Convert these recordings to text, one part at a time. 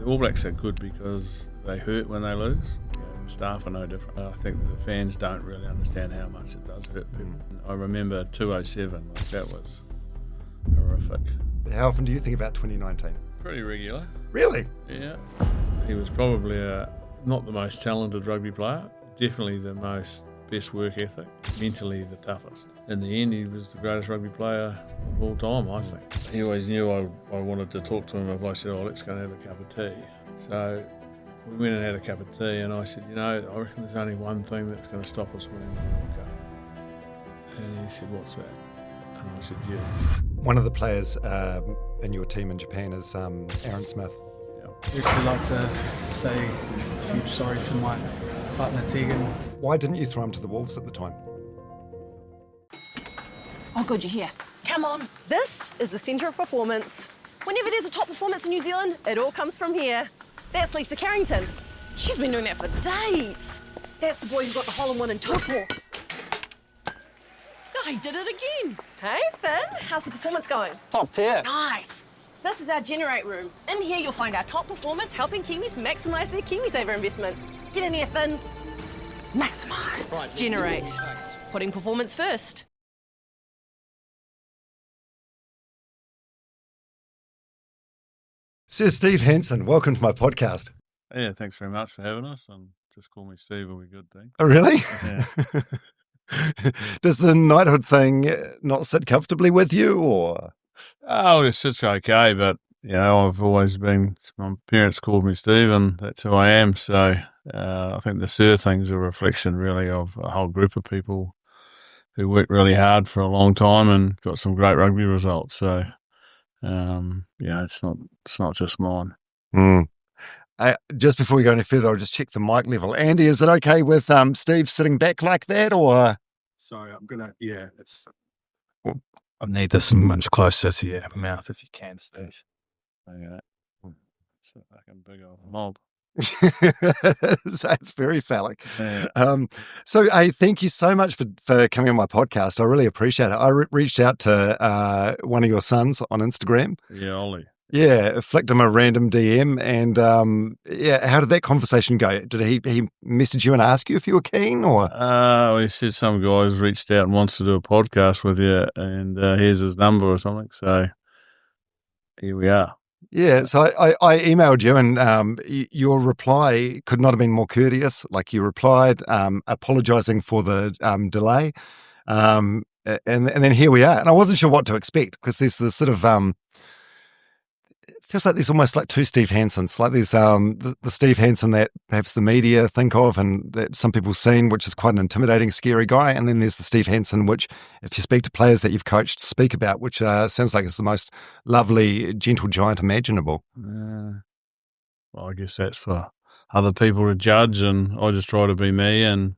All Blacks are good because they hurt when they lose. Staff are no different. I think the fans don't really understand how much it does hurt people. I remember 207, that was horrific. How often do you think about 2019? Pretty regular. Really? Yeah. He was probably not the most talented rugby player, definitely the best work ethic, mentally the toughest. In the end, he was the greatest rugby player of all time, I think. He always knew I wanted to talk to him if I said, let's go and have a cup of tea. So we went and had a cup of tea, and I said, I reckon there's only one thing that's going to stop us winning the World Cup. And he said, what's that? And I said, yeah. One of the players in your team in Japan is Aaron Smith. I'd actually like to say a huge sorry to my partner Tegan. Why didn't you throw him to the Wolves at the time? Oh, good, you're here. Come on. This is the centre of performance. Whenever there's a top performance in New Zealand, it all comes from here. That's Lisa Carrington. She's been doing that for days. That's the boy who got the hole-in-one in Tokyo. Oh, he did it again. Hey, Finn, how's the performance going? Top tier. Nice. This is our Generate room. In here, you'll find our top performers helping Kiwis maximise their KiwiSaver investments. Get in here, Finn. Maximise. Right, Generate. Putting performance first. Sir Steve Hansen, welcome to my podcast. Yeah, thanks very much for having us, and just call me Steve will be good, thanks. Oh, really? Yeah. Does the knighthood thing not sit comfortably with you, or? Oh, it's okay, but, I've always been, my parents called me Steve, and that's who I am, so I think the Sir thing's a reflection, really, of a whole group of people who worked really hard for a long time and got some great rugby results, so... it's not just mine. Just before we go any further, I'll just check the mic level. Andy, is it okay with Steve sitting back like that, or? Sorry, it's... I need this much closer to your mouth if you can, Steve. Okay. It's a fucking big old mob. That's very phallic. Yeah. So thank you so much for coming on my podcast. I really appreciate it. I reached out to one of your sons on Instagram. Yeah, Ollie. Yeah, flicked him a random DM, and how did that conversation go? Did he message you and ask you if you were keen, or? He said some guys reached out and wants to do a podcast with you, and here's his number or something. So here we are. Yeah, so I emailed you, and your reply could not have been more courteous. Like, you replied, apologising for the delay, and then here we are. And I wasn't sure what to expect, because there's this sort of feels like there's almost like two Steve Hansens. Like there's the Steve Hansen that perhaps the media think of and that some people have seen, which is quite an intimidating, scary guy. And then there's the Steve Hansen, which if you speak to players that you've coached, speak about, which sounds like it's the most lovely, gentle giant imaginable. Well, I guess that's for other people to judge, and I just try to be me. And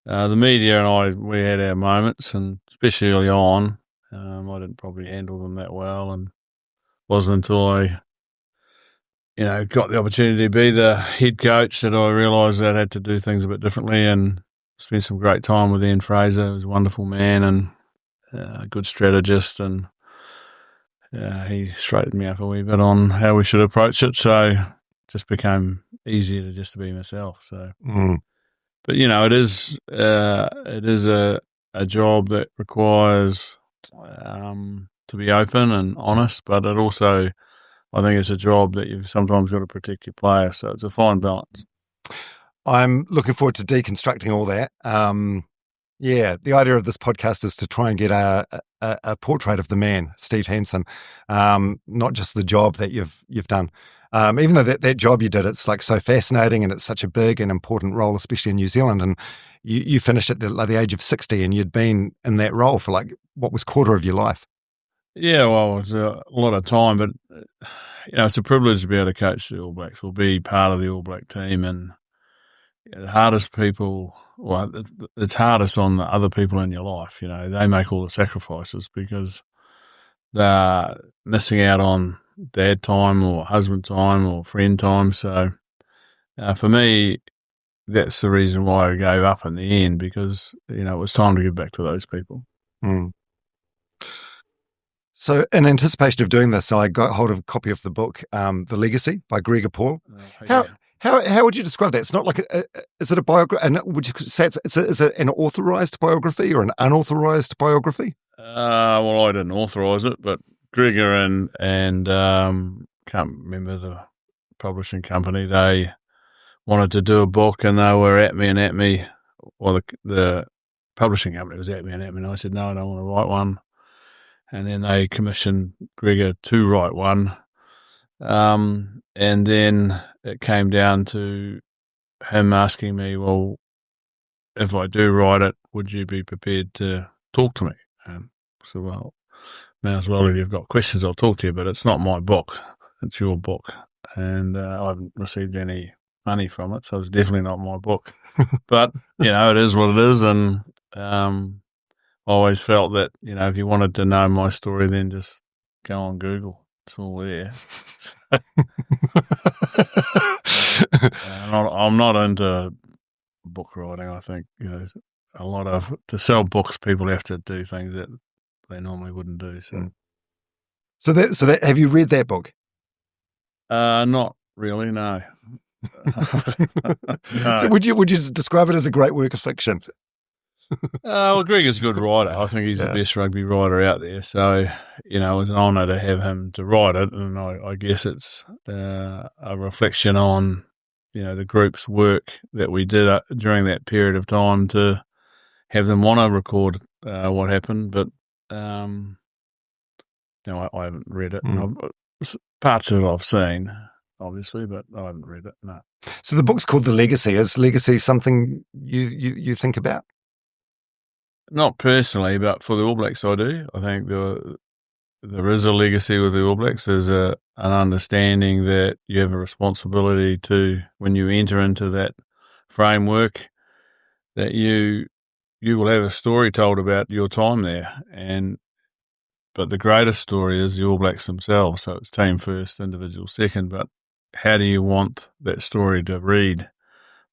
the media and we had our moments, and especially early on, I didn't probably handle them that well, and wasn't until I, got the opportunity to be the head coach that I realised that I had to do things a bit differently, and spent some great time with Fraser. He was a wonderful man and a good strategist, and he straightened me up a wee bit on how we should approach it. So it just became easier to be myself. So, but it is a job that requires to be open and honest, but it also, I think it's a job that you've sometimes got to protect your player. So it's a fine balance. I'm looking forward to deconstructing all that. The idea of this podcast is to try and get a portrait of the man, Steve Hansen, not just the job that you've done. Even though that job you did, it's like so fascinating, and it's such a big and important role, especially in New Zealand. And you finished at the age of 60, and you'd been in that role for what was quarter of your life. Yeah, well, it's a lot of time, but it's a privilege to be able to coach the All Blacks or be part of the All Black team. And the hardest people, it's hardest on the other people in your life. They make all the sacrifices because they're missing out on dad time or husband time or friend time. So for me, that's the reason why I gave up in the end, because it was time to give back to those people. So, in anticipation of doing this, I got hold of a copy of the book, The Legacy by Gregor Paul. Yeah. How would you describe that? It's not like is it a biography? And would you say is it an authorized biography or an unauthorized biography? Well, I didn't authorize it, but Gregor and can't remember the publishing company. They wanted to do a book, and they were at me. Well, the publishing company was at me, and I said, no, I don't want to write one. And then they commissioned Gregor to write one. And then it came down to him asking me, well, if I do write it, would you be prepared to talk to me? And I said, well, may as well, if you've got questions, I'll talk to you, but it's not my book. It's your book. And I haven't received any money from it, so it's definitely not my book. But, it is what it is. And I always felt that, if you wanted to know my story, then just go on Google. It's all there. I'm not into book writing. I think, to sell books, people have to do things that they normally wouldn't do. So that have you read that book? Not really, no. No. So would you describe it as a great work of fiction? Well, Gregor's a good writer. I think he's the best rugby writer out there. So, it was an honour to have him to write it. And I guess it's a reflection on, the group's work that we did during that period of time to have them want to record what happened. But, I haven't read it. And parts of it I've seen, obviously, but I haven't read it, no. So the book's called The Legacy. Is legacy something you think about? Not personally, but for the All Blacks I do. I think there is a legacy with the All Blacks. There's an understanding that you have a responsibility to, when you enter into that framework, that you will have a story told about your time there. But the greatest story is the All Blacks themselves. So it's team first, individual second. But how do you want that story to read?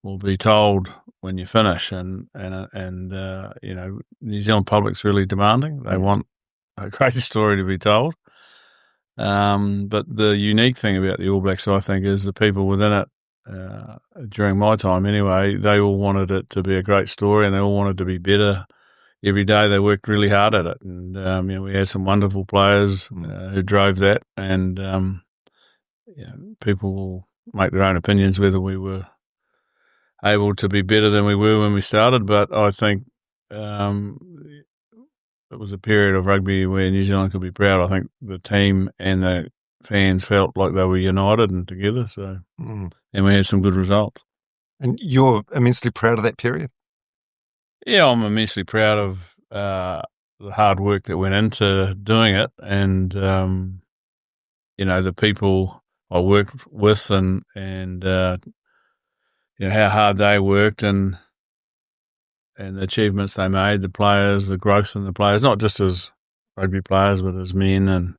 Will be told when you finish, and New Zealand public's really demanding. They want a great story to be told. But the unique thing about the All Blacks, I think, is the people within it. During my time, anyway, they all wanted it to be a great story, and they all wanted to be better. Every day they worked really hard at it, and we had some wonderful players who drove that. And people will make their own opinions whether we were able to be better than we were when we started, but I think it was a period of rugby where New Zealand could be proud. I think the team and the fans felt like they were united and together. So, and we had some good results. And you're immensely proud of that period? Yeah, I'm immensely proud of the hard work that went into doing it, and the people I worked with, and how hard they worked, and the achievements they made, the players, the growth in the players, not just as rugby players, but as men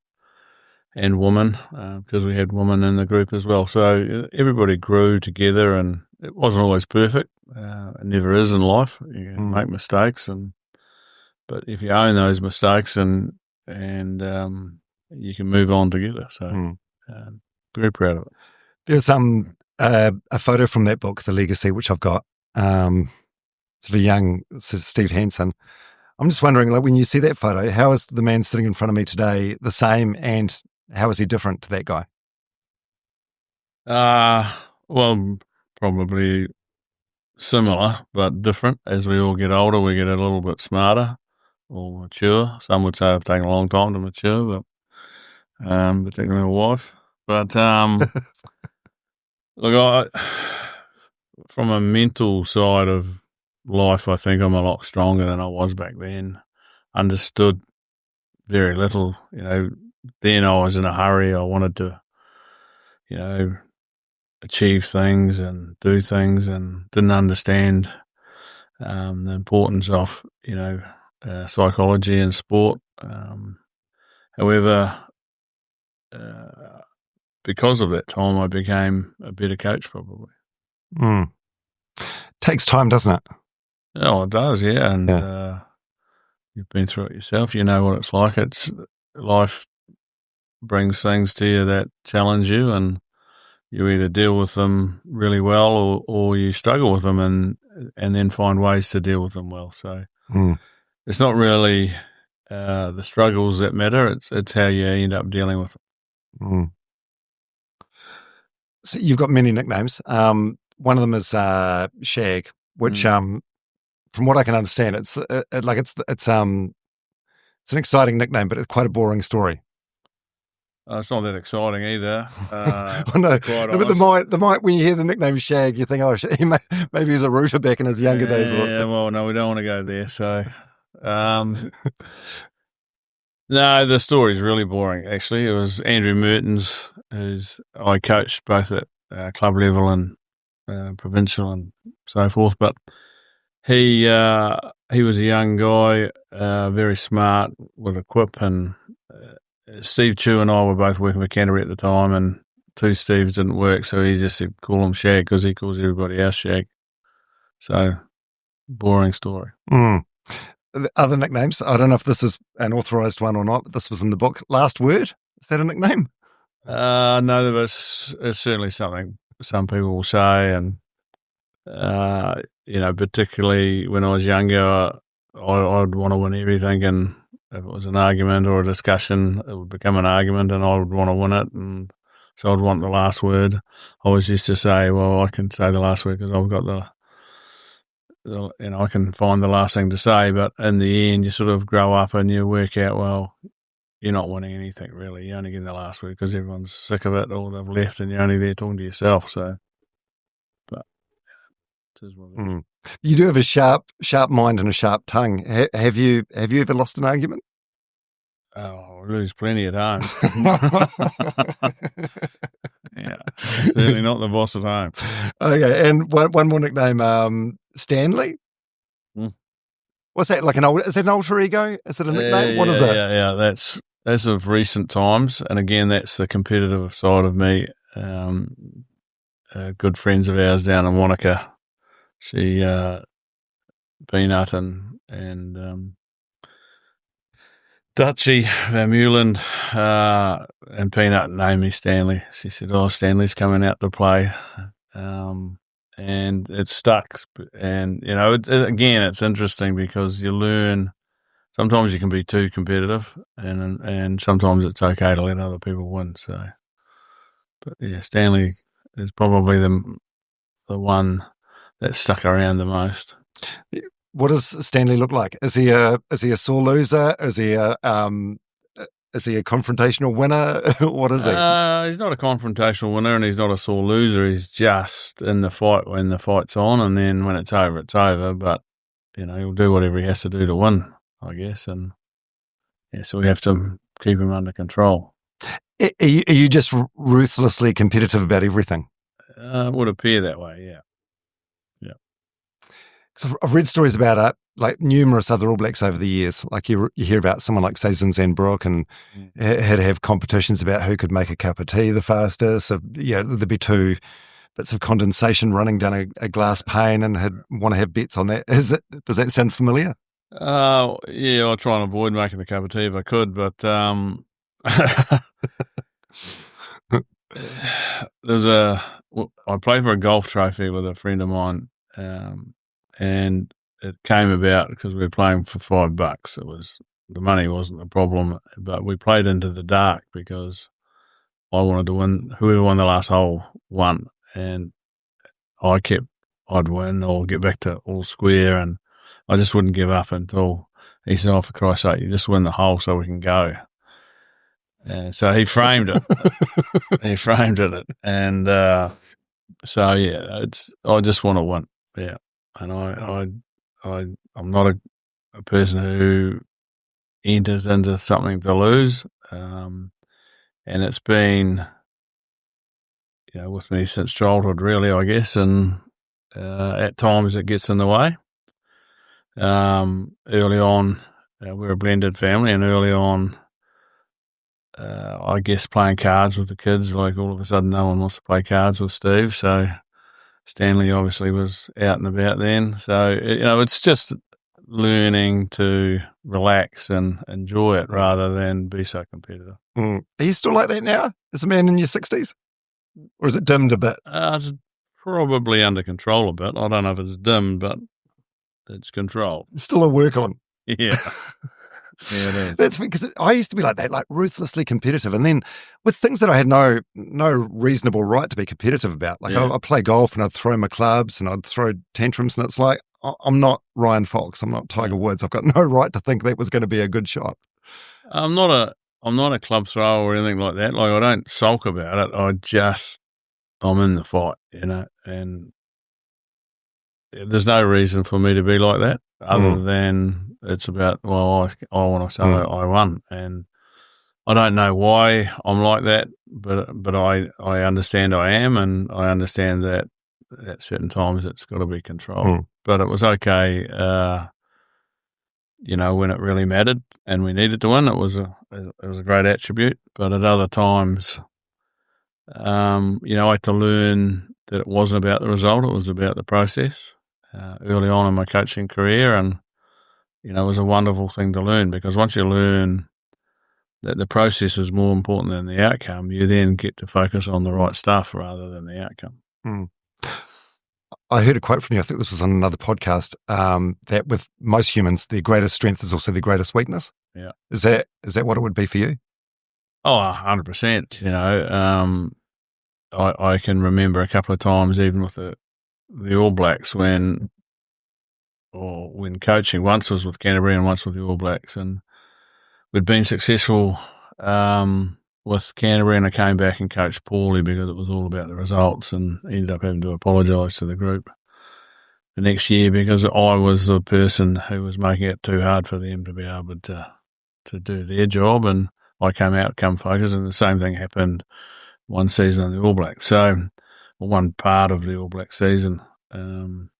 and women, because we had women in the group as well. So everybody grew together, and it wasn't always perfect. It never is in life. You can make mistakes, but if you own those mistakes, and you can move on together. So very proud of it. There's a photo from that book, The Legacy, which I've got. It's of a young Sir Steve Hansen. I'm just wondering, like, when you see that photo, how is the man sitting in front of me today the same, and how is he different to that guy? Well, probably similar, but different. As we all get older, we get a little bit smarter or mature. Some would say I've taken a long time to mature, but particularly my wife. But look, from a mental side of life, I think I'm a lot stronger than I was back then. Understood very little. Then I was in a hurry. I wanted to, achieve things and do things, and didn't understand the importance of, psychology and sport. However, because of that time, I became a better coach, probably. Takes time, doesn't it? Oh, it does, yeah. And you've been through it yourself. You know what it's like. life brings things to you that challenge you, and you either deal with them really well or you struggle with them and then find ways to deal with them well. So it's not really the struggles that matter. It's how you end up dealing with them. So you've got many nicknames. One of them is Shag, which, from what I can understand, it's an exciting nickname, but it's quite a boring story. It's not that exciting either. Oh, no, but the might when you hear the nickname Shag, you think, oh, maybe he's a rooter back in his younger days. Yeah, well, no, we don't want to go there. So, no, the story's really boring. Actually, it was Andrew Mertens, who's I coached both at club level and provincial and so forth. But he was a young guy, very smart with a quip, and Steve Chu and I were both working with Canterbury at the time, and two Steves didn't work, so he just said, call him Shag, because he calls everybody else Shag. So, boring story. The other nicknames, I don't know if this is an authorised one or not, but this was in the book. Last Word, is that a nickname? No, but it's certainly something some people will say, and, particularly when I was younger, I'd want to win everything, and if it was an argument or a discussion, it would become an argument, and I would want to win it, and so I'd want the last word. I always used to say, well, I can say the last word because I've got I can find the last thing to say, but in the end, you sort of grow up and you work out, well, you're not winning anything really. You only get the last word because everyone's sick of it or they've left, and you're only there talking to yourself. So, but it is what it is. You do have a sharp mind and a sharp tongue. Have you ever lost an argument? Oh, I lose plenty at home. Yeah, certainly not the boss at home. Okay, and one more nickname, Stanley. What's that? Is that an alter ego? Is it a nickname? What is it? Yeah. That's of recent times, and again, that's the competitive side of me. Good friends of ours down in Wanaka. She, Peanut and Dutchie Van Meulen, and Peanut named me Stanley. She said, oh, Stanley's coming out to play. And it stuck. And, again, it's interesting because you learn, sometimes you can be too competitive and sometimes it's okay to let other people win. So, but yeah, Stanley is probably the one that stuck around the most. What does Stanley look like? Is he a sore loser? Is he a confrontational winner? What is he? He's not a confrontational winner, and he's not a sore loser. He's just in the fight when the fight's on, and then when it's over, it's over. But he'll do whatever he has to do to win, I guess. And yeah, so we have to keep him under control. Are you just ruthlessly competitive about everything? It would appear that way, yeah. So I've read stories about numerous other All Blacks over the years. Like you hear about someone like Zinzan Brook and had to have competitions about who could make a cup of tea the fastest. So there'd be two bits of condensation running down a glass pane, and want to have bets on that. Does that sound familiar? Yeah, I'll try and avoid making the cup of tea if I could, but I played for a golf trophy with a friend of mine. And it came about because we were playing for $5. The money wasn't the problem, but we played into the dark because I wanted to win. Whoever won the last hole won, and I'd win or get back to all square, and I just wouldn't give up until he said, "Oh, for Christ's sake, you just win the hole so we can go." And so he framed it. And so yeah, I just want to win. Yeah. And I'm not a person who enters into something to lose, and it's been, with me since childhood, really, I guess. And at times it gets in the way. Early on, we're a blended family, and early on, I guess playing cards with the kids, like all of a sudden, no one wants to play cards with Steve, so. Stanley obviously was out and about then. So, it's just learning to relax and enjoy it rather than be so competitive. Are you still like that now as a man in your 60s? Or is it dimmed a bit? It's probably under control a bit. I don't know if it's dimmed, but it's controlled. Still a work on. Yeah. Yeah, it is. That's because I used to be like that, like ruthlessly competitive. And then with things that I had no reasonable right to be competitive about, like I'd play golf and I'd throw my clubs and I'd throw tantrums, and it's like, I'm not Ryan Fox, I'm not Tiger Woods. I've got no right to think that was going to be a good shot. I'm not a club thrower or anything like that. Like, I don't sulk about it. I'm in the fight, and there's no reason for me to be like that other than it's about, well, I want to say I won. And I don't know why I'm like that, but I understand I am, and I understand that at certain times it's got to be controlled. But it was okay, when it really mattered and we needed to win. It was a great attribute. But at other times, I had to learn that it wasn't about the result; it was about the process. Early on in my coaching career, and it was a wonderful thing to learn, because once you learn that the process is more important than the outcome, you then get to focus on the right stuff rather than the outcome. I heard a quote from you, I think this was on another podcast, that with most humans, their greatest strength is also their greatest weakness. Yeah. Is that what it would be for you? Oh, 100%. I can remember a couple of times, even with the All Blacks, when coaching. Once was with Canterbury and once with the All Blacks, and we'd been successful with Canterbury, and I came back and coached poorly because it was all about the results, and ended up having to apologise to the group the next year because I was the person who was making it too hard for them to be able to do their job, and I come focused, and the same thing happened one season in the All Blacks. So, one part of the All Black season, and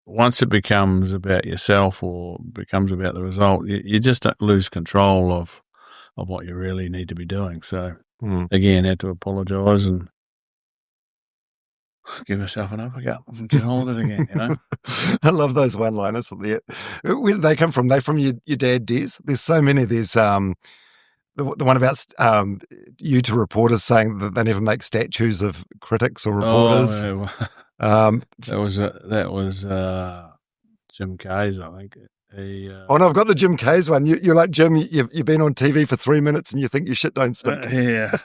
once it becomes about yourself or becomes about the result, you just lose control of what you really need to be doing. So, again, had to apologise and give myself an uppercut and get on with it again, I love those one-liners. Where did they come from? They from your dad, Des? There's so many. There's the one about you to reporters saying that they never make statues of critics or reporters. That was Jim Kay's, I think. No, I've got the Jim Kay's one. You're like, Jim, you've been on TV for 3 minutes and you think your shit don't stink. Yeah.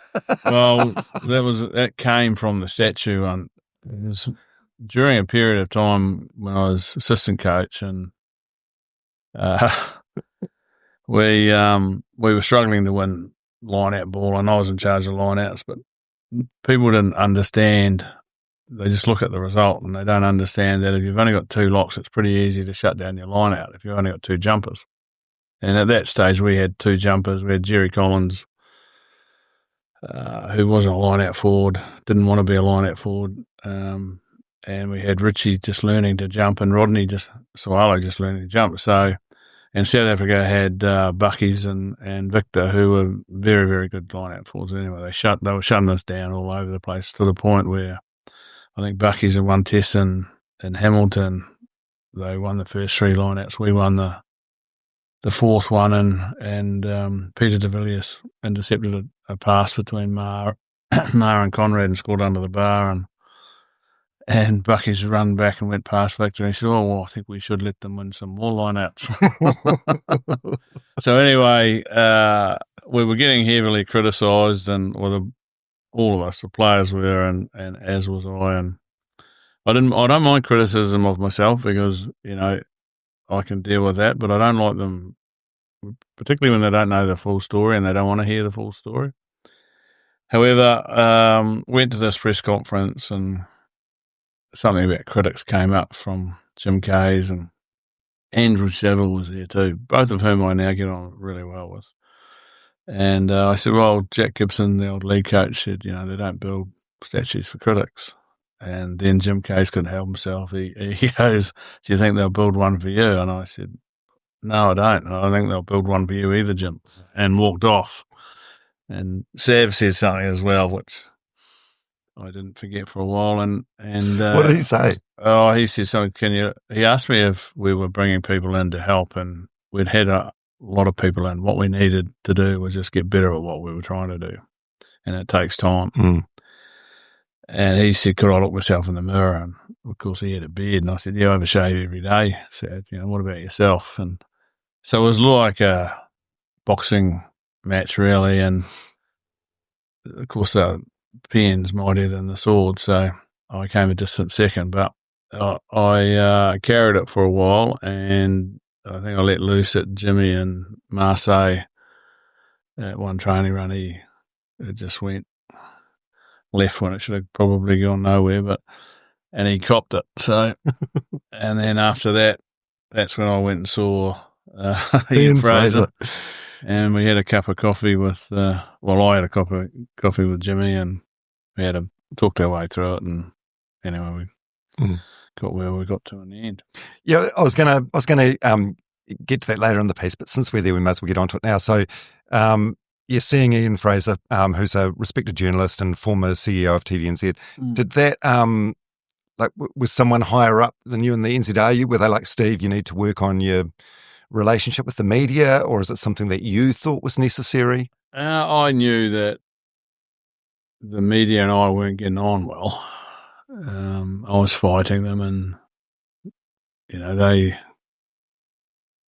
Well, that came from the statue one. It was during a period of time when I was assistant coach, and we were struggling to win line-out ball, and I was in charge of line-outs, but people didn't understand. They just look at the result, and they don't understand that if you've only got 2 locks, it's pretty easy to shut down your line-out if you've only got 2 jumpers. And at that stage, we had 2 jumpers. We had Jerry Collins, who wasn't a line-out forward, didn't want to be a line-out forward, and we had Richie just learning to jump, and Rodney Sawalo just learning to jump. So, and South Africa had Buckies and Victor, who were very, very good line-out forwards. Anyway, they were shutting us down all over the place, to the point where I think Buckies had won tests in Hamilton. They won the first 3 line-outs. We won the 4th one, and Peter de Villiers intercepted a pass between Ma and Conrad and scored under the bar, and Bucky's run back and went past Victor, and he said, "Oh, well, I think we should let them win some more line-outs." So anyway, we were getting heavily criticised, and all of us, the players were, and as was I, and I don't mind criticism of myself, because I can deal with that, but I don't like them, particularly when they don't know the full story and they don't want to hear the full story. However, went to this press conference, and something about critics came up from Jim Kay's, and Andrew Saville was there too, both of whom I now get on really well with. And I said, well, Jack Gibson, the old league coach, said, they don't build statues for critics. And then Jim Case couldn't help himself. He goes, "Do you think they'll build one for you?" And I said, "No, I don't. I don't think they'll build one for you either, Jim." And walked off. And Sav said something as well, which I didn't forget for a while. And what did he say? Oh, he said something. He asked me if we were bringing people in to help, and we'd had a lot of people in. What we needed to do was just get better at what we were trying to do, and it takes time. Mm. And he said, could I look myself in the mirror? And of course he had a beard, and I said, yeah, I overshave every day. I said, what about yourself? And so it was like a boxing match, really, and of course the pen's mightier than the sword, so I came a distant second, but I carried it for a while, and I think I let loose at Jimmy and Marseille at one training run. It just went left when it should have probably gone nowhere, and he copped it. So, and then after that, that's when I went and saw Ian Fraser, and we had a cup of coffee with. I had a cup of coffee with Jimmy, and we had talked our way through it, and anyway, we got where we got to in the end. Yeah, I was gonna get to that later in the piece, but since we're there, we might as well get onto it now. So, you're seeing Ian Fraser, who's a respected journalist and former CEO of TVNZ. Did that, was someone higher up than you in the NZRU? Were they like, Steve, you need to work on your relationship with the media, or is it something that you thought was necessary? I knew that the media and I weren't getting on well. I was fighting them, and they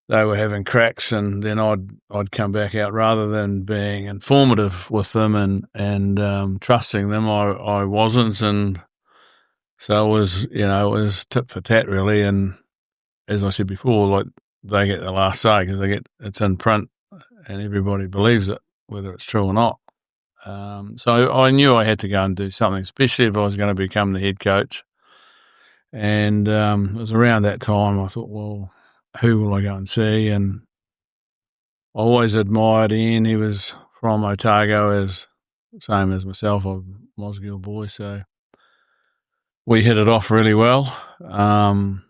were having cracks, and then I'd come back out rather than being informative with them and trusting them. I wasn't, and so it was tit for tat really. And as I said before, like they get the last say because it's in print and everybody believes it, whether it's true or not. So I knew I had to go and do something, especially if I was going to become the head coach. And it was around that time I thought, well, who will I go and see? And I always admired Ian. He was from Otago, as same as myself. I'm a Mosgiel boy, so we hit it off really well. And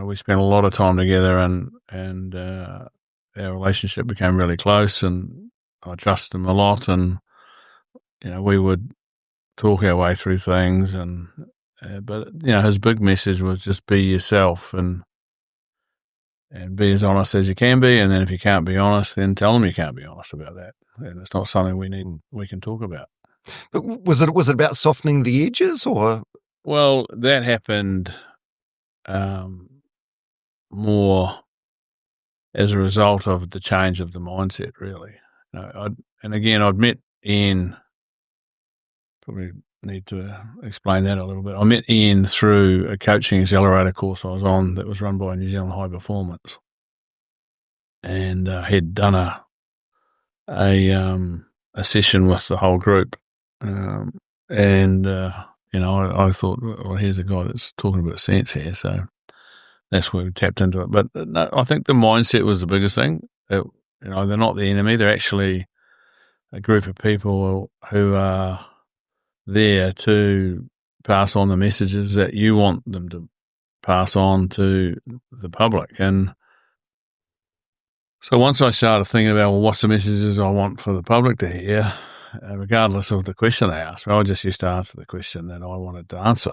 we spent a lot of time together, and our relationship became really close, and I trusted him a lot, and we would talk our way through things, and but his big message was just be yourself and be as honest as you can be, and then if you can't be honest, then tell them you can't be honest about that, and it's not something we can talk about. But was it about softening the edges, or? Well, that happened more as a result of the change of the mindset, really. I'd met Ian. Probably need to explain that a little bit. I met Ian through a coaching accelerator course I was on that was run by New Zealand High Performance, and had done a session with the whole group, and I thought, well, here's a guy that's talking a bit of sense here, so that's where we tapped into it. But no, I think the mindset was the biggest thing. They're not the enemy; they're actually a group of people who are there to pass on the messages that you want them to pass on to the public. And so once I started thinking about, well, what's the messages I want for the public to hear, regardless of the question they asked me, I just used to answer the question that I wanted to answer.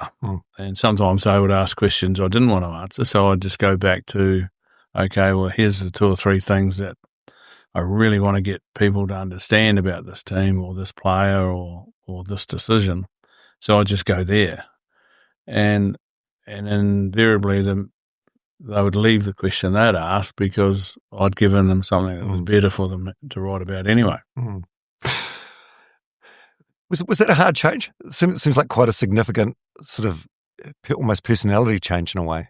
And sometimes they would ask questions I didn't want to answer, so I'd just go back to, okay, well, here's the 2 or 3 things that I really want to get people to understand about this team or this player or this decision. So I just go there, and invariably they would leave the question they'd asked because I'd given them something that was better for them to write about anyway. Was that a hard change? It seems like quite a significant sort of almost personality change in a way.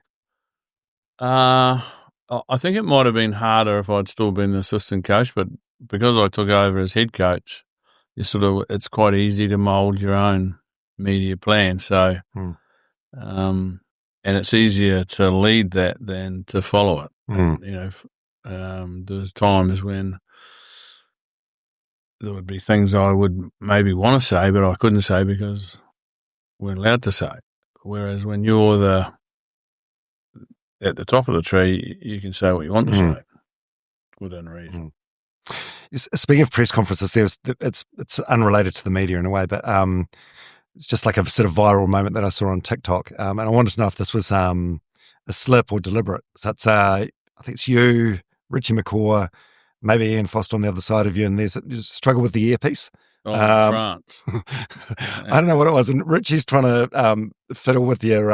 I think it might have been harder if I'd still been the assistant coach, but because I took over as head coach, it's quite easy to mould your own media plan. So, and it's easier to lead that than to follow it. And, there's times when there would be things I would maybe want to say, but I couldn't say because we're allowed to say. Whereas when you're at the top of the tree, you can say what you want to say within reason. Speaking of press conferences, it's unrelated to the media in a way, but it's just like a sort of viral moment that I saw on TikTok, and I wanted to know if this was a slip or deliberate. So it's I think it's you, Richie McCaw, maybe Ian Foster on the other side of you, and there's you struggle with the earpiece. Oh, France. I don't know what it was, and Richie's trying to fiddle with your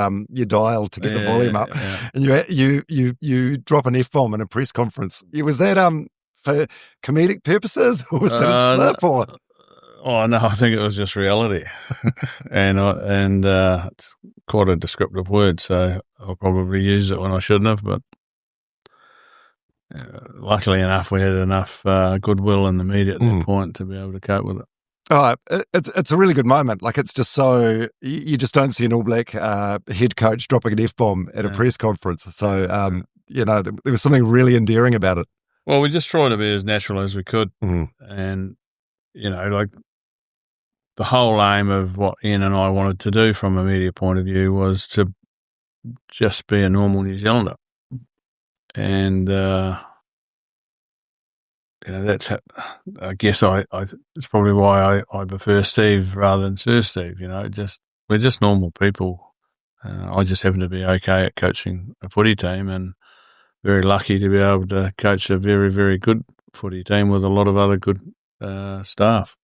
dial to get the volume up, and you drop an F-bomb in a press conference. Was that for comedic purposes, or was that a slip? Or oh no, I think it was just reality, and it's quite a descriptive word, so I'll probably use it when I shouldn't have, but. Luckily enough, we had enough goodwill in the media at that point to be able to cope with it. Oh, it's a really good moment. Like, it's just so you just don't see an All Black head coach dropping an F-bomb at a press conference. So there was something really endearing about it. Well, we just tried to be as natural as we could, and like the whole aim of what Ian and I wanted to do from a media point of view was to just be a normal New Zealander. And that's I guess I it's probably why I prefer Steve rather than Sir Steve. We're just normal people. I just happen to be okay at coaching a footy team, and very lucky to be able to coach a very, very good footy team with a lot of other good staff.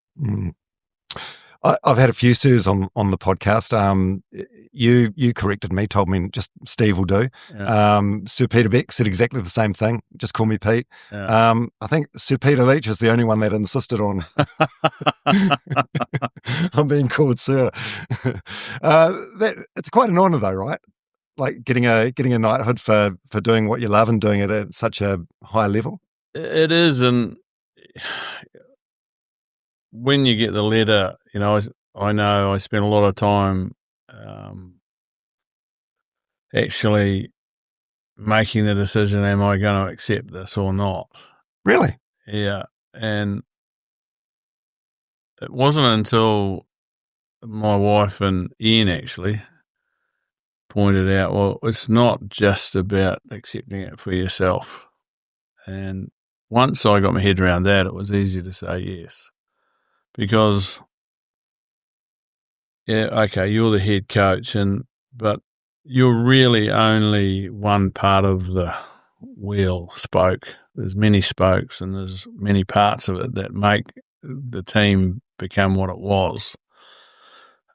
I've had a few Sirs on the podcast. You corrected me, told me just Steve will do. Yeah. Sir Peter Beck said exactly the same thing. Just call me Pete. Yeah. I think Sir Peter Leach is the only one that insisted on on being called Sir. It's quite an honour though, right? Like getting a knighthood for doing what you love and doing it at such a high level. It is, and when you get the letter, I know I spent a lot of time actually making the decision, am I going to accept this or not? Really? Yeah. And it wasn't until my wife and Ian actually pointed out, well, it's not just about accepting it for yourself. And once I got my head around that, it was easy to say yes. Because, you're the head coach, but you're really only one part of the wheel spoke. There's many spokes, and there's many parts of it that make the team become what it was.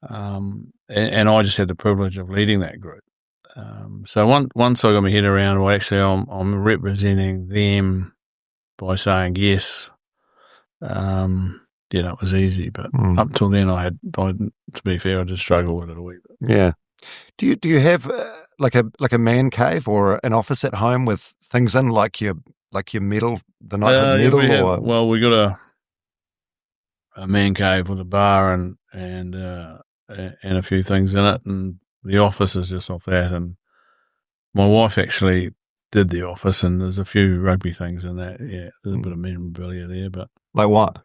And I just had the privilege of leading that group. So once I got my head around, well, actually, I'm representing them by saying yes. It was easy, but up till then, to be fair, I did struggle with it a wee bit. Yeah. Do you have like a man cave or an office at home with things in like your medal, the knighthood medal? We got a man cave with a bar and a few things in it, and the office is just off that. And my wife actually did the office, and there's a few rugby things in that. Yeah, there's a bit of memorabilia there, but like what?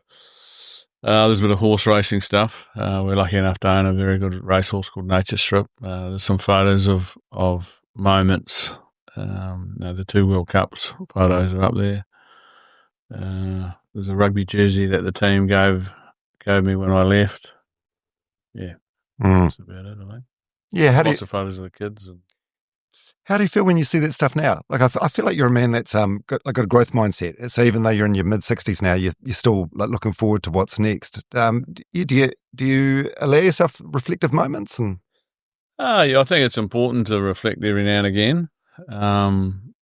There's a bit of horse racing stuff. We're lucky enough to own a very good racehorse called Nature Strip. There's some photos of moments. The 2 World Cups photos are up there. There's a rugby jersey that the team gave me when I left. Yeah, that's about it, I think. Yeah, lots of photos of the kids. How do you feel when you see that stuff now? Like, I feel like you're a man that's got a growth mindset. So even though you're in your mid-60s now, you're still like looking forward to what's next. Do you allow yourself reflective moments? And I think it's important to reflect every now and again. And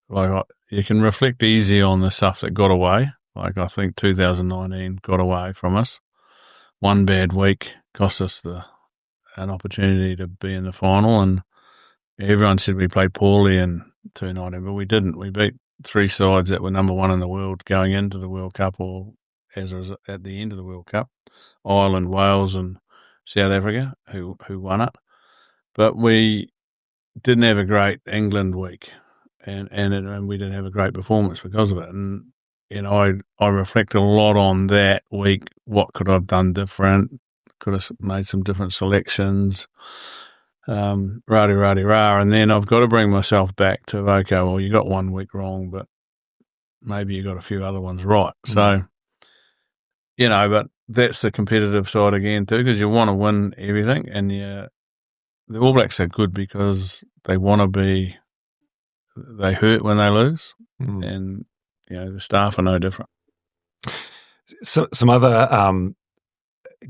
like you can reflect easy on the stuff that got away. Like I think 2019 got away from us. One bad week cost us an opportunity to be in the final, and everyone said we played poorly in 2019, but we didn't. We beat 3 sides that were number 1 in the world going into the World Cup, or as it was at the end of the World Cup, Ireland, Wales and South Africa, who won it. But we didn't have a great England week, and we didn't have a great performance because of it. And I reflect a lot on that week. What could I have done different? Could have made some different selections. Rah-de-rah-de-rah. And then I've got to bring myself back to, okay, well, you got 1 week wrong, but maybe you got a few other ones right. So, but that's the competitive side again too, because you want to win everything, and the All Blacks are good because they want to be. They hurt when they lose, and the staff are no different. So some other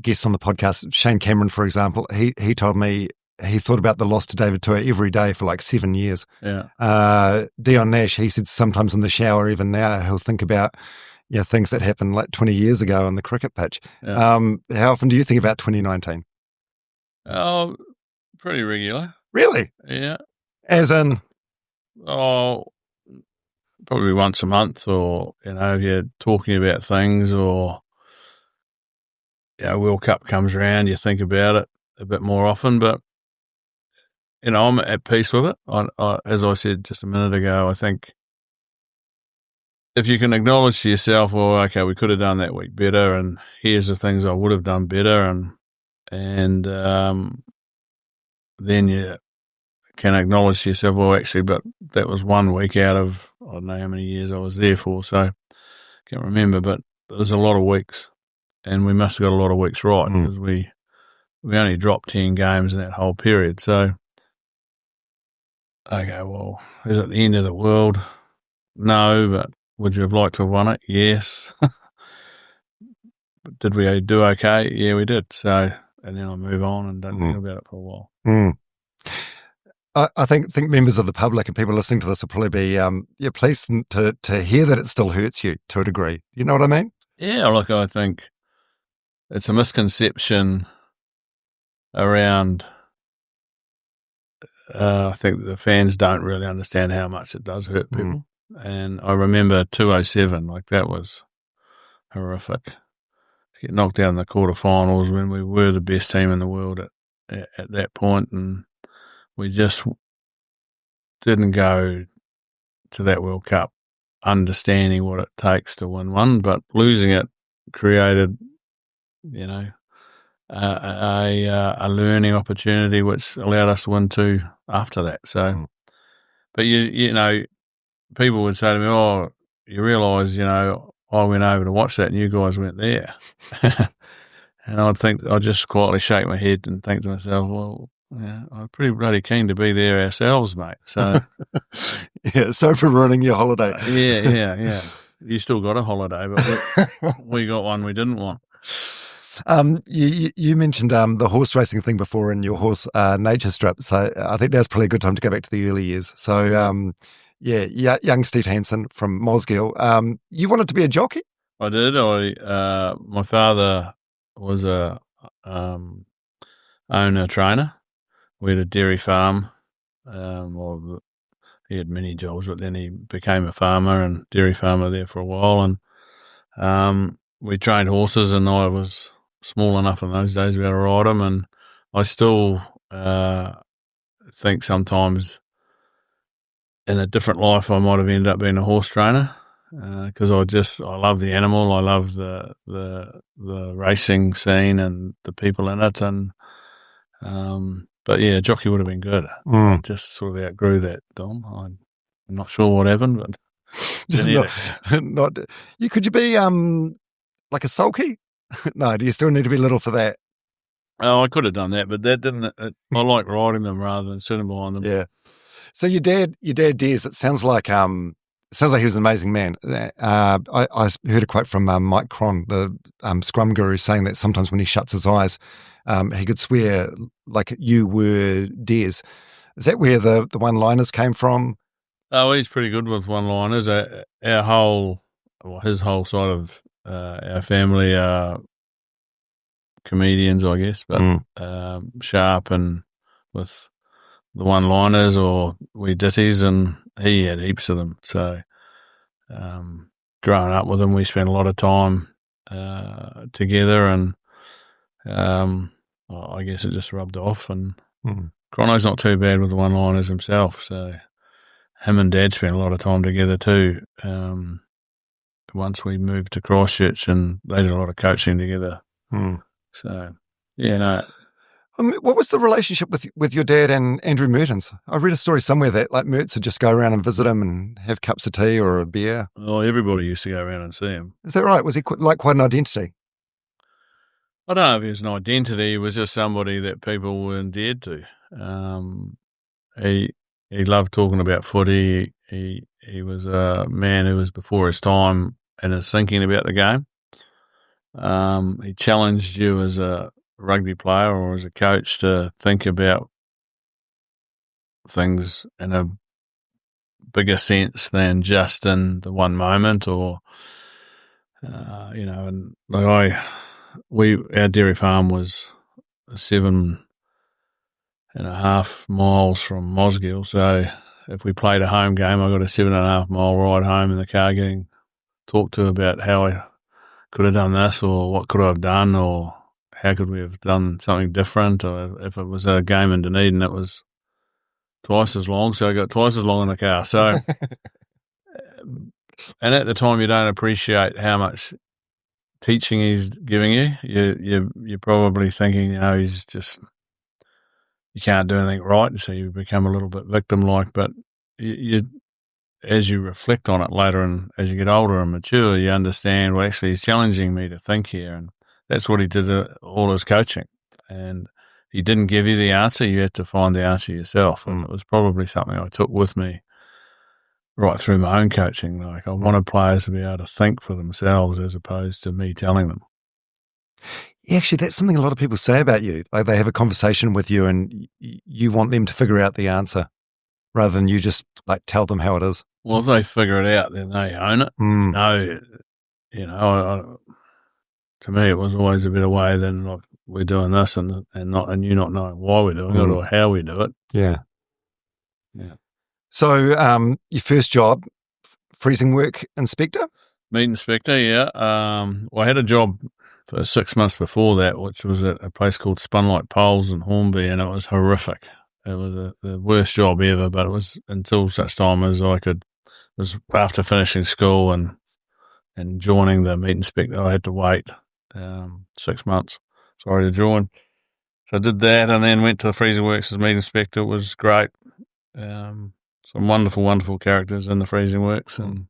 guests on the podcast, Shane Cameron, for example, he told me he thought about the loss to David Tua every day for like 7 years. Yeah. Dion Nash, he said sometimes in the shower, even now, he'll think about things that happened like 20 years ago on the cricket pitch. Yeah. How often do you think about 2019? Oh, pretty regular. Really? Yeah. As in? Oh, probably once a month, or if you're talking about things, or World Cup comes around, you think about it a bit more often. But I'm at peace with it. As I said just a minute ago, I think if you can acknowledge to yourself, well, okay, we could have done that week better, and here's the things I would have done better, and then you can acknowledge to yourself, well, actually, but that was 1 week out of, I don't know how many years I was there for, so I can't remember, but there's a lot of weeks, and we must have got a lot of weeks right, because we only dropped 10 games in that whole period. So, okay, well, is it the end of the world? No, but would you have liked to have won it? Yes. But did we do okay? Yeah, we did. So, and then I move on and don't think about it for a while. I think members of the public and people listening to this will probably be pleased to hear that it still hurts you to a degree. You know what I mean? Yeah, look, I think it's a misconception around. I think the fans don't really understand how much it does hurt people. And I remember 207, like that was horrific. To get knocked out in the quarterfinals when we were the best team in the world at that point, and we just didn't go to that World Cup understanding what it takes to win one, but losing it created, a learning opportunity which allowed us to win two after that. So, but people would say to me, "Oh, you realise, I went over to watch that, and you guys went there." And I'd just quietly shake my head and think to myself, "Well, yeah, I'm pretty bloody keen to be there ourselves, mate." So, yeah, sorry for ruining your holiday. Yeah. You still got a holiday, but we got one we didn't want. You mentioned the horse racing thing before in your horse nature strip, so I think that's probably a good time to go back to the early years. So, young Steve Hansen from Mosgiel. You wanted to be a jockey? I did. My father was a owner trainer. We had a dairy farm. He had many jobs, but then he became a farmer and dairy farmer there for a while. And we trained horses, and I was small enough in those days to be able to ride them. And I still think sometimes in a different life I might have ended up being a horse trainer, because I love the animal, I love the racing scene and the people in it, and but yeah, jockey would have been good. I just sort of outgrew that, Dom. I'm not sure what happened, but just not. Could you be like a sulky? No, do you still need to be little for that? Oh, I could have done that, but that didn't. I like riding them rather than sitting behind them. Yeah. So your dad, Des, it sounds like he was an amazing man. I heard a quote from Mike Cron, the scrum guru, saying that sometimes when he shuts his eyes, he could swear like you were Des. Is that where the one-liners came from? Oh, he's pretty good with one-liners. His whole side of our family are comedians, I guess, but sharp and with the one-liners or wee ditties, and he had heaps of them. So growing up with him, we spent a lot of time together, and I guess it just rubbed off. And Chrono's not too bad with the one-liners himself, so him and Dad spent a lot of time together too. Once we moved to Christchurch, and they did a lot of coaching together. So, yeah, no. What was the relationship with your dad and Andrew Mertens? I read a story somewhere that like Mertz would just go around and visit him and have cups of tea or a beer. Oh, everybody used to go around and see him. Is that right? Was he quite an identity? I don't know if he was an identity. He was just somebody that people were endeared to. He loved talking about footy. He was a man who was before his time in his thinking about the game. He challenged you as a rugby player or as a coach to think about things in a bigger sense than just in the one moment, or and like our dairy farm was 7.5 miles from Mosgiel, so if we played a home game, I got a 7.5 mile ride home in the car getting talked to about how I could have done this, or what could I have done, or how could we have done something different, or if it was a game in Dunedin, it was twice as long, so I got twice as long in the car. So, and at the time, you don't appreciate how much teaching he's giving you. You're probably thinking, he's just, you can't do anything right, so you become a little bit victim-like. But you as you reflect on it later and as you get older and mature, you understand, well, actually, he's challenging me to think here, and that's what he did all his coaching. And he didn't give you the answer. You had to find the answer yourself. And it was probably something I took with me right through my own coaching. Like, I wanted players to be able to think for themselves as opposed to me telling them. Yeah, actually, that's something a lot of people say about you. Like, they have a conversation with you and you want them to figure out the answer rather than you just like tell them how it is. Well, if they figure it out, then they own it. To me, it was always a better way than like, we're doing this and you not knowing why we're doing it or how we do it. Yeah. So, your first job, freezing work inspector? Meat inspector, yeah. Well, I had a job for 6 months before that, which was at a place called Spunlight Poles in Hornby, and it was horrific. It was the worst job ever, but it was until such time as it was after finishing school and joining the meat inspector, I had to wait 6 months. Sorry to join. So I did that and then went to the freezing works as meat inspector. It was great. Some wonderful, wonderful characters in the freezing works, and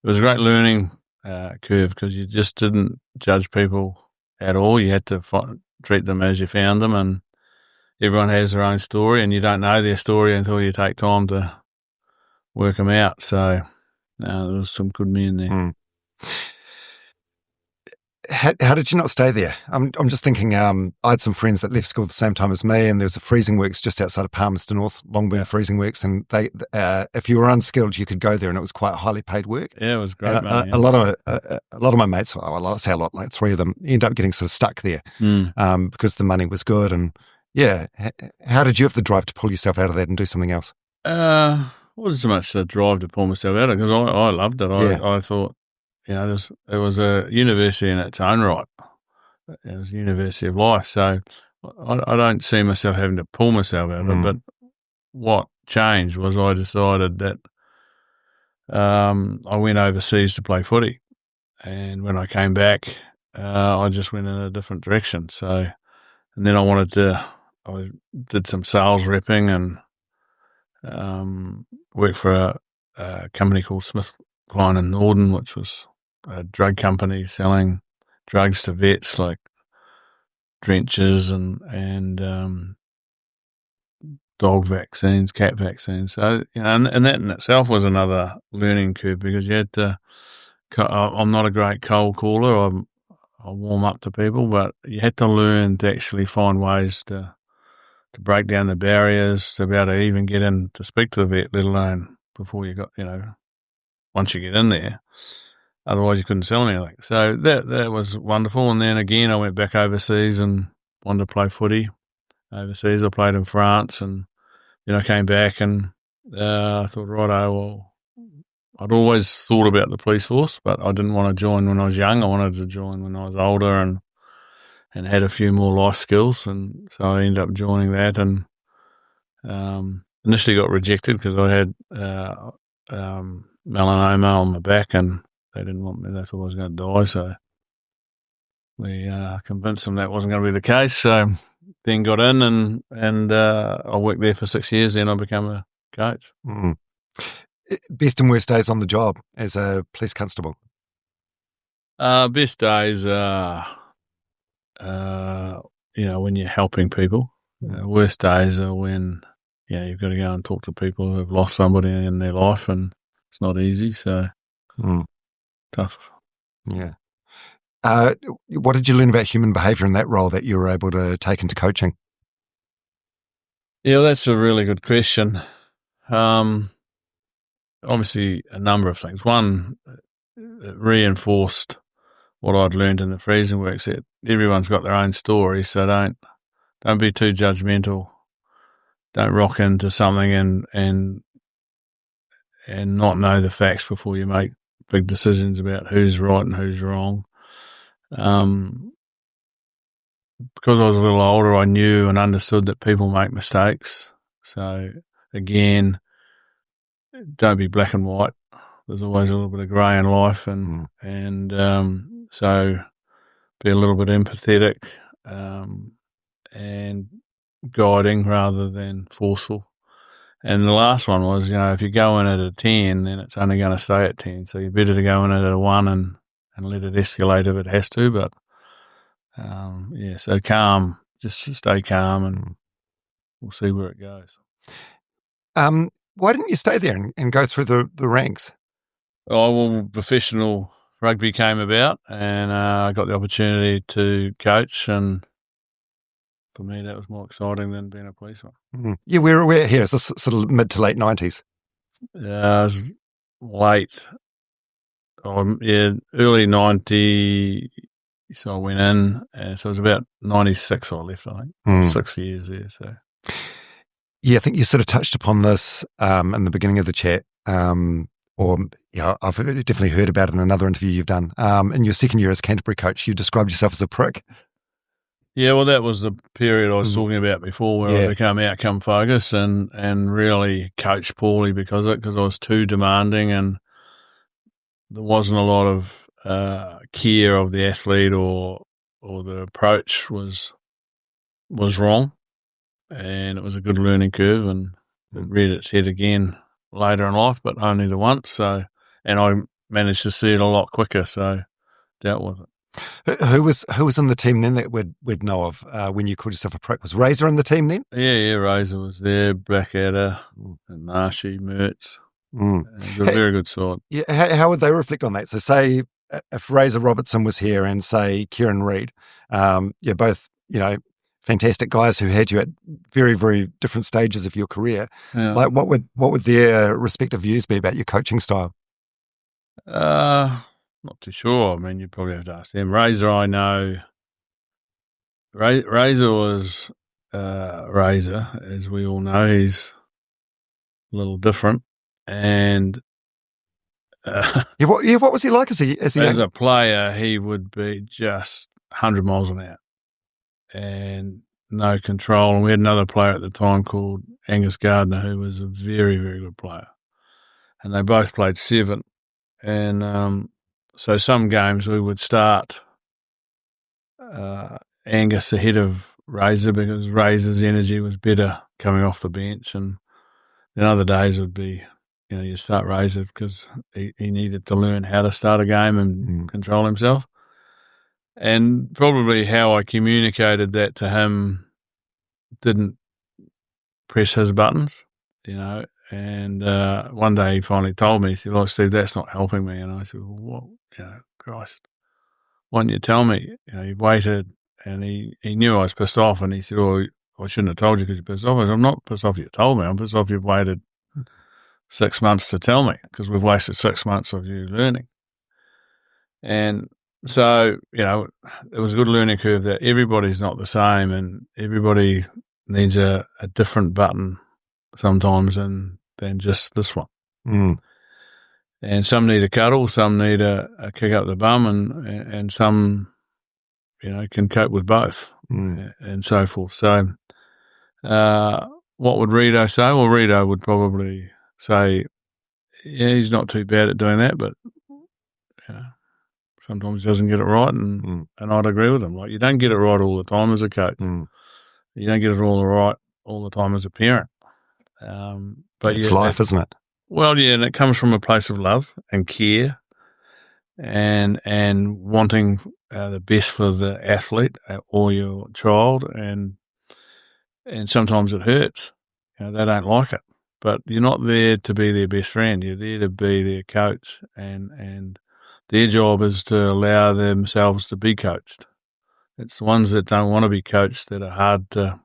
it was a great learning curve because you just didn't judge people at all. You had to treat them as you found them, and everyone has their own story, and you don't know their story until you take time to work them out. So there's some good men there. How did you not stay there? I'm just thinking, I had some friends that left school at the same time as me, and there's a freezing works just outside of Palmerston North, Longburn Freezing Works, and they, if you were unskilled, you could go there, and it was quite highly paid work. Yeah, it was great. A lot of my mates, I say a lot, like three of them, end up getting sort of stuck there because the money was good. And yeah, how did you have the drive to pull yourself out of that and do something else? It wasn't so much the drive to pull myself out of it because I loved it. I thought, it was a university in its own right. It was a university of life. So I don't see myself having to pull myself out of it. But what changed was I decided that I went overseas to play footy. And when I came back, I just went in a different direction. So, and then I did some sales repping and worked for a company called Smith, Klein and Norden, which was a drug company selling drugs to vets like drenches and dog vaccines, cat vaccines. So, and that in itself was another learning curve because you had to, I'm not a great cold caller. I warm up to people, but you had to learn to actually find ways to break down the barriers to be able to even get in to speak to the vet, let alone before you got, once you get in there. Otherwise, you couldn't sell anything. So that was wonderful. And then again, I went back overseas and wanted to play footy overseas. I played in France, and then I came back and I thought, well, I'd always thought about the police force, but I didn't want to join when I was young. I wanted to join when I was older and had a few more life skills. And so I ended up joining that and initially got rejected because I had melanoma on my back and they didn't want me. They thought I was going to die. So we convinced them that wasn't going to be the case. So then got in and I worked there for 6 years. Then I became a coach. Mm. Best and worst days on the job as a police constable? Best days are, when you're helping people. Worst days are when, you've got to go and talk to people who have lost somebody in their life, and it's not easy. So tough. Yeah. What did you learn about human behaviour in that role that you were able to take into coaching? Yeah, that's a really good question. Obviously, a number of things. One, it reinforced what I'd learned in the freezing works, that everyone's got their own story, so don't be too judgmental. Don't rock into something and not know the facts before you make big decisions about who's right and who's wrong. Because I was a little older, I knew and understood that people make mistakes. So again, don't be black and white. There's always a little bit of grey in life, and so be a little bit empathetic and guiding rather than forceful. And the last one was, if you go in at a 10, then it's only going to stay at 10. So you're better to go in at a 1 and let it escalate if it has to. But so calm, just stay calm, and we'll see where it goes. Why didn't you stay there and go through the ranks? Oh, well, professional rugby came about, and I got the opportunity to coach, and for me, that was more exciting than being a policeman. Mm-hmm. Yeah, we're here. Is this sort of mid to late 90s? It was late. Early 90s. So I went in, and so it was about 96 I left, I think. 6 years there. So, yeah, I think you sort of touched upon this in the beginning of the chat, I've definitely heard about it in another interview you've done. In your second year as Canterbury coach, you described yourself as a prick. Yeah, well, that was the period I was talking about before, where I became outcome focused and really coached poorly because I was too demanding, and there wasn't a lot of care of the athlete, or the approach was wrong, and it was a good learning curve, and it reared its head again later in life, but only the once. So, and I managed to see it a lot quicker, so dealt with it. Who was in the team then that we'd know of when you called yourself a prick? Was Fraser in the team then? Yeah, Fraser was there, Blackadder, and Marshy, Mertz. Very good side. Yeah, how would they reflect on that? So say if Fraser Robertson was here and say Kieran Reid, both, fantastic guys who had you at very, very different stages of your career. Yeah. Like what would their respective views be about your coaching style? Not too sure. I mean, you probably have to ask them. Fraser, I know. Fraser was Fraser, as we all know. He's a little different, and what was he like as a player? He would be just 100 miles an hour and no control. And we had another player at the time called Angus Gardner, who was a very, very good player, and they both played 7. And so some games we would start Angus ahead of Fraser because Fraser's energy was better coming off the bench, and then other days would be, you start Fraser because he needed to learn how to start a game and control himself. And probably how I communicated that to him didn't press his buttons, And one day he finally told me, he said, Steve, that's not helping me. And I said, well, what, Christ, why didn't you tell me? You've waited. And he knew I was pissed off, and he said, I shouldn't have told you because you're pissed off. I said, I'm not pissed off you told me. I'm pissed off you've waited 6 months to tell me because we've wasted 6 months of you learning. And so, it was a good learning curve that everybody's not the same, and everybody needs a different button sometimes than just this one. And some need a cuddle, some need a kick up the bum, and some, can cope with both and so forth. So what would Rito say? Well, Rito would probably say, yeah, he's not too bad at doing that, but sometimes he doesn't get it right, and I'd agree with him. Like, you don't get it right all the time as a coach. You don't get it all right all the time as a parent. But it's life, isn't it? Well, yeah, and it comes from a place of love and care and wanting the best for the athlete or your child, and sometimes it hurts. They don't like it, but you're not there to be their best friend. You're there to be their coach, and their job is to allow themselves to be coached. It's the ones that don't want to be coached that are hard to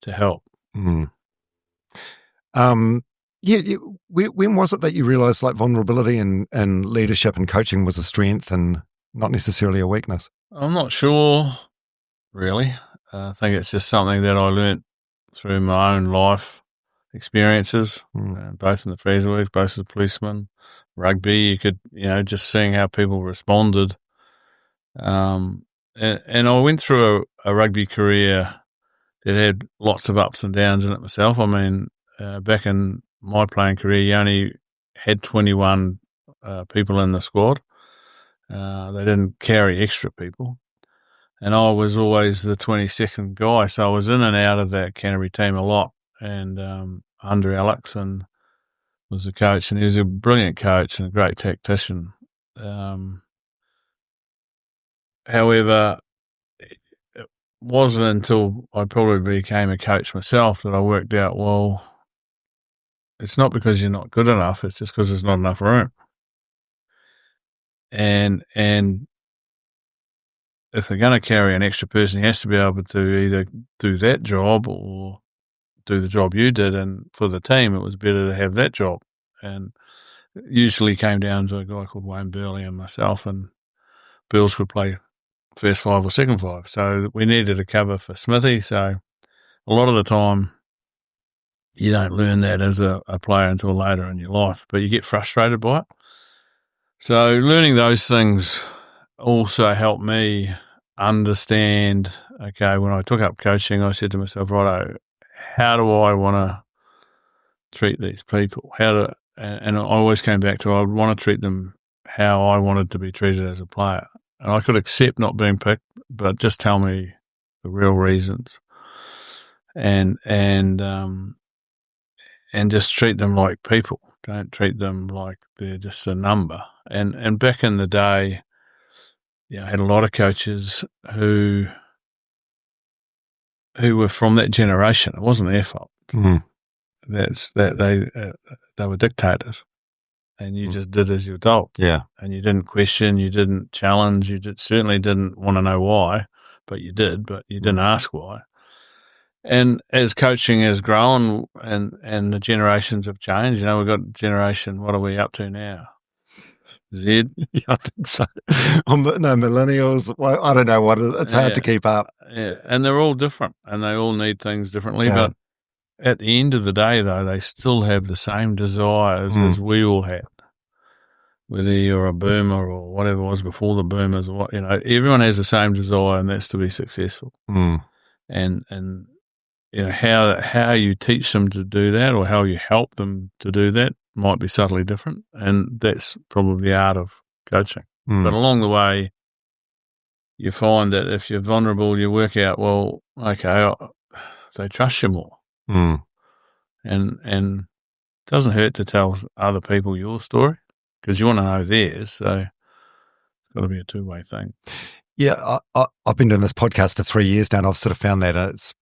help. Mm. When was it that you realised like vulnerability and leadership and coaching was a strength and not necessarily a weakness? I'm not sure, really. I think it's just something that I learnt through my own life experiences, both in the Fraser work, both as a policeman, rugby. You could, just seeing how people responded. And I went through a rugby career that had lots of ups and downs in it myself. I mean, back in my playing career, you only had 21 people in the squad. They didn't carry extra people. And I was always the 22nd guy, so I was in and out of that Canterbury team a lot. And under Alex and was the coach, and he was a brilliant coach and a great tactician. However, it wasn't until I probably became a coach myself that I worked out, well, it's not because you're not good enough, it's just because there's not enough room. And if they're going to carry an extra person, he has to be able to either do that job or do the job you did. And for the team, it was better to have that job. And it usually came down to a guy called Wayne Burley and myself, and Bills could play first five or second five. So we needed a cover for Smithy. So a lot of the time, you don't learn that as a player until later in your life, but you get frustrated by it. So learning those things also helped me understand, okay, when I took up coaching, I said to myself, righto, how do I want to treat these people? And I always came back to I would want to treat them how I wanted to be treated as a player. And I could accept not being picked, but just tell me the real reasons. And just treat them like people. Don't treat them like they're just a number. And back in the day, I had a lot of coaches who were from that generation. It wasn't their fault. Mm. They were dictators, and you just did as you were told. Yeah, and you didn't question, you didn't challenge, certainly didn't want to know why, but you did, but you didn't ask why. And as coaching has grown and the generations have changed, we've got generation. What are we up to now? Z? Yeah, I think so. No, millennials. Well, I don't know what it's hard to keep up. Yeah, and they're all different, and they all need things differently. Yeah. But at the end of the day, though, they still have the same desires as we all had. Whether you're a boomer or whatever it was before the boomers, or what, everyone has the same desire, and that's to be successful. And how you teach them to do that, or how you help them to do that, might be subtly different, and that's probably the art of coaching. But along the way, you find that if you're vulnerable, you work out, well, okay, they trust you more. And it doesn't hurt to tell other people your story, because you want to know theirs, so it's got to be a two-way thing. Yeah, I've been doing this podcast for 3 years now, and I've sort of found that it's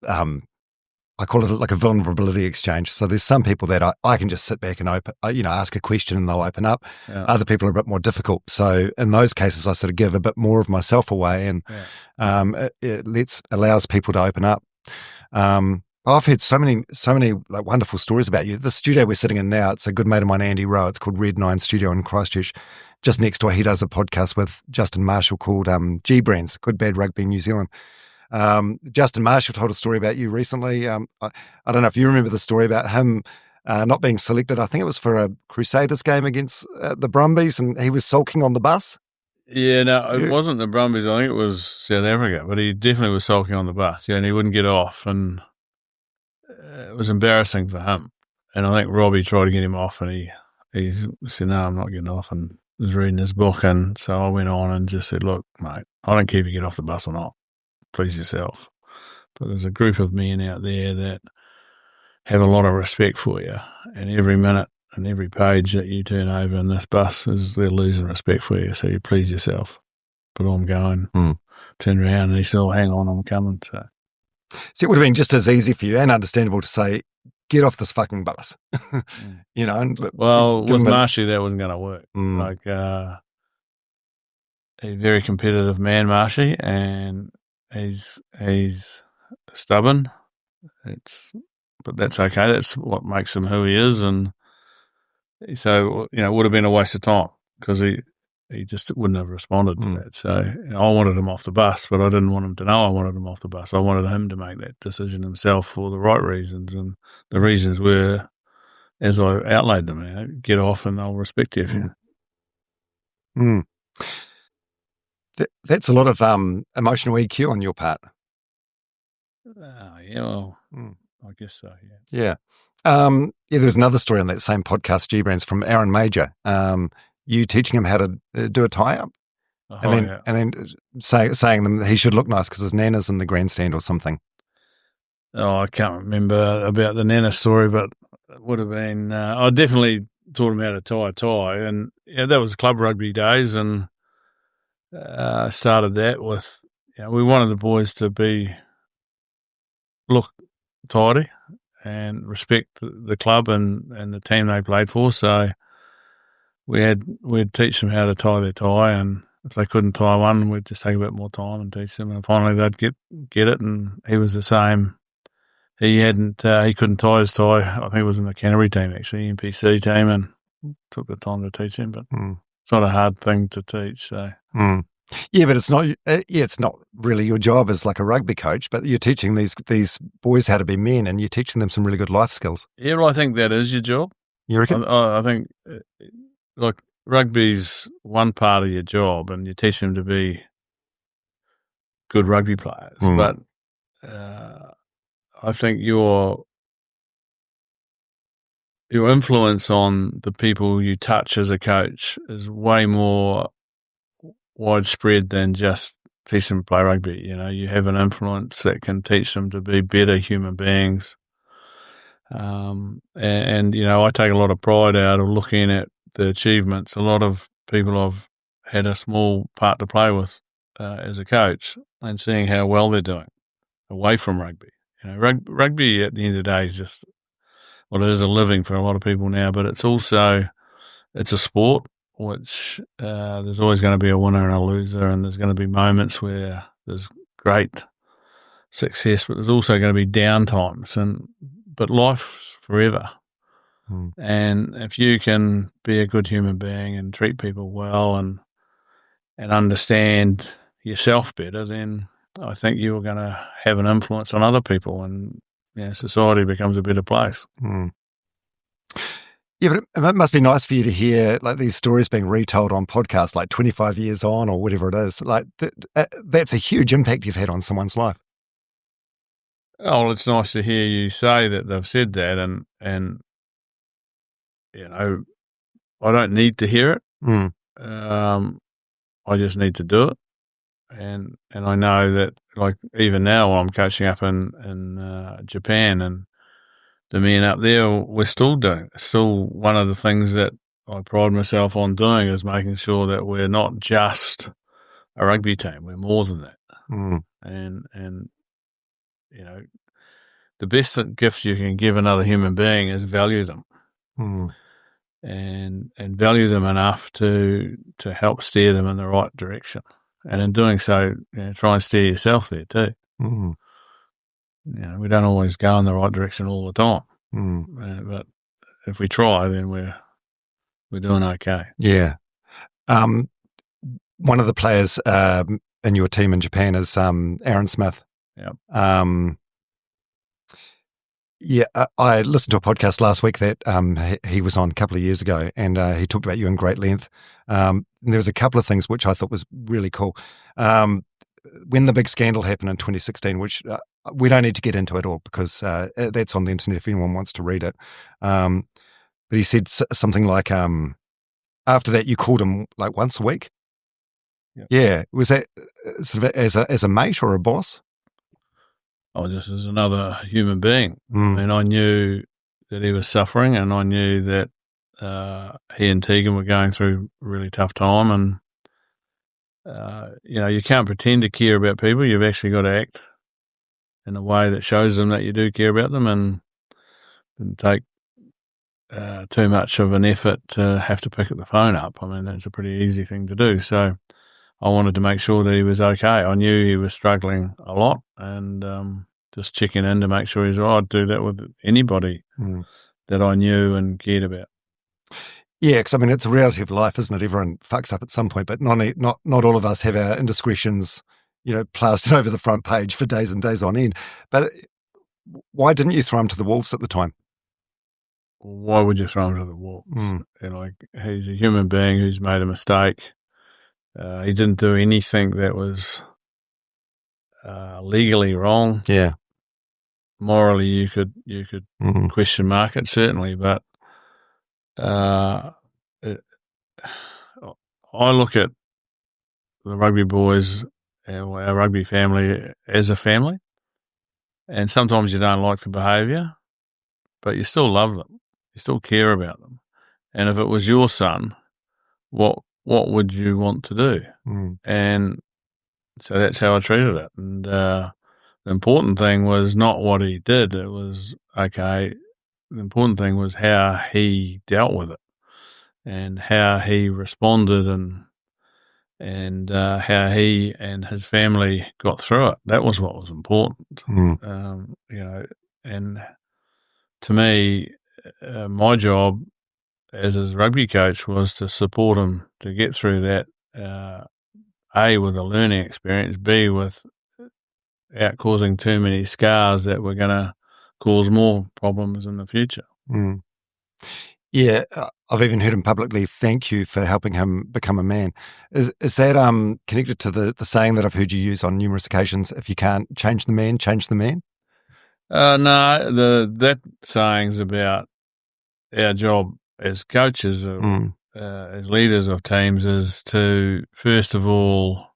I call it like a vulnerability exchange. So there's some people that I can just sit back and ask a question and they'll open up. Yeah. Other people are a bit more difficult. So in those cases, I sort of give a bit more of myself away, and it allows people to open up. I've heard so many like wonderful stories about you. The studio we're sitting in now, it's a good mate of mine, Andy Rowe. It's called Red 9 Studio in Christchurch. Just next door, he does a podcast with Justin Marshall called G Brands, Good Bad Rugby New Zealand. Justin Marshall told a story about you recently. I don't know if you remember the story about him not being selected. I think it was for a Crusaders game against the Brumbies, and he was sulking on the bus. Yeah, no, it wasn't the Brumbies. I think it was South Africa, but he definitely was sulking on the bus. Yeah, and he wouldn't get off, and it was embarrassing for him. And I think Robbie tried to get him off, and he said, "No, I'm not getting off," and was reading his book. And so I went on and just said, "Look, mate, I don't care if you get off the bus or not. Please yourself." but there's a group of men out there that have a lot of respect for you, and every minute and every page that you turn over in this bus is they're losing respect for you, so you please yourself. But I'm going, turn around, and he said, hang on, I'm coming. So it would have been just as easy for you and understandable to say, get off this fucking bus. You know? Well, with Marshy, that wasn't going to work. Like, he's a very competitive man, Marshy, and he's stubborn. But that's okay. That's what makes him who he is, and so it would have been a waste of time because he just wouldn't have responded to that. So I wanted him off the bus, but I didn't want him to know I wanted him off the bus. I wanted him to make that decision himself for the right reasons, and the reasons were, as I outlaid them, get off and I'll respect you if you. That's a lot of emotional EQ on your part. Yeah, well, I guess so, yeah. There's another story on that same podcast, G-Brands, from Aaron Major. You teaching him how to do a tie-up, and then saying them he should look nice because his nana's in the grandstand or something. Oh, I can't remember about the nana story, but it would have been. I definitely taught him how to tie a tie, and that was club rugby days, and I started that with. We wanted the boys to look tidy and respect the club and the team they played for. So we'd teach them how to tie their tie, and if they couldn't tie one, we'd just take a bit more time and teach them. And finally, they'd get it. And he was the same. He couldn't tie his tie. I think it was in the Canterbury team, actually, NPC team, and took the time to teach him. But it's not a hard thing to teach. So. Yeah, but it's not. It's not really your job as like a rugby coach, but you're teaching these boys how to be men, and you're teaching them some really good life skills. Yeah, well, I think that is your job. You reckon? I think, like, rugby's one part of your job, and you teach them to be good rugby players. But I think your influence on the people you touch as a coach is way more widespread than just teach them to play rugby. You have an influence that can teach them to be better human beings. And I take a lot of pride out of looking at the achievements. A lot of people I've had a small part to play with as a coach, and seeing how well they're doing away from rugby. Rugby at the end of the day is just, it is a living for a lot of people now, but it's a sport which there's always going to be a winner and a loser, and there's going to be moments where there's great success, but there's also going to be down times. But life's forever. And if you can be a good human being and treat people well and understand yourself better, then I think you're going to have an influence on other people, and society becomes a better place. Yeah, but it must be nice for you to hear like these stories being retold on podcasts, like 25 years on or whatever it is. Like that's a huge impact you've had on someone's life. Oh, well, it's nice to hear you say that they've said that, and I don't need to hear it. I just need to do it, and I know that, like, even now while I'm coaching up in Japan, and the men up there, we're still doing. Still, one of the things that I pride myself on doing is making sure that we're not just a rugby team. We're more than that. And the best gift you can give another human being is value them, and value them enough to help steer them in the right direction. And in doing so, try and steer yourself there too. We don't always go in the right direction all the time, but if we try, then we're doing okay. Yeah. One of the players in your team in Japan is Aaron Smith. Yep. I listened to a podcast last week that he was on a couple of years ago, and he talked about you in great length. And there was a couple of things which I thought was really cool. When the big scandal happened in 2016, which we don't need to get into it all because that's on the internet if anyone wants to read it. But he said something like, after that you called him like once a week. Yep. Yeah. Was that sort of as a mate or a boss? just as another human being. Mm. I mean, I knew that he was suffering, and I knew that he and Tegan were going through a really tough time, and you can't pretend to care about people. You've actually got to act in a way that shows them that you do care about them, and didn't take too much of an effort to have to pick the phone up. I mean, that's a pretty easy thing to do. So I wanted to make sure that he was okay. I knew he was struggling a lot, and just checking in to make sure he's all right. I'd do that with anybody that I knew and cared about. Yeah, because I mean, it's a reality of life, isn't it? Everyone fucks up at some point, but not all of us have our indiscretions, plastered over the front page for days and days on end. But why didn't you throw him to the wolves at the time? Why would you throw him to the wolves? He's a human being who's made a mistake. He didn't do anything that was legally wrong. Yeah, morally, you could question mark it, certainly, but I look at the rugby boys, our rugby family, as a family, and sometimes you don't like the behaviour, but you still love them, you still care about them, and if it was your son, what would you want to do? And so that's how I treated it. And the important thing was not what he did. It was, okay, the important thing was how he dealt with it and how he responded and how he and his family got through it. That was what was important. And to me, my job as his rugby coach was to support him to get through that, A, with a learning experience, B, without causing too many scars that were going to cause more problems in the future. Yeah, I've even heard him publicly thank you for helping him become a man. Is that connected to the saying that I've heard you use on numerous occasions, if you can't change the man, change the man? No, that saying's about our job as coaches, as leaders of teams, is to, first of all,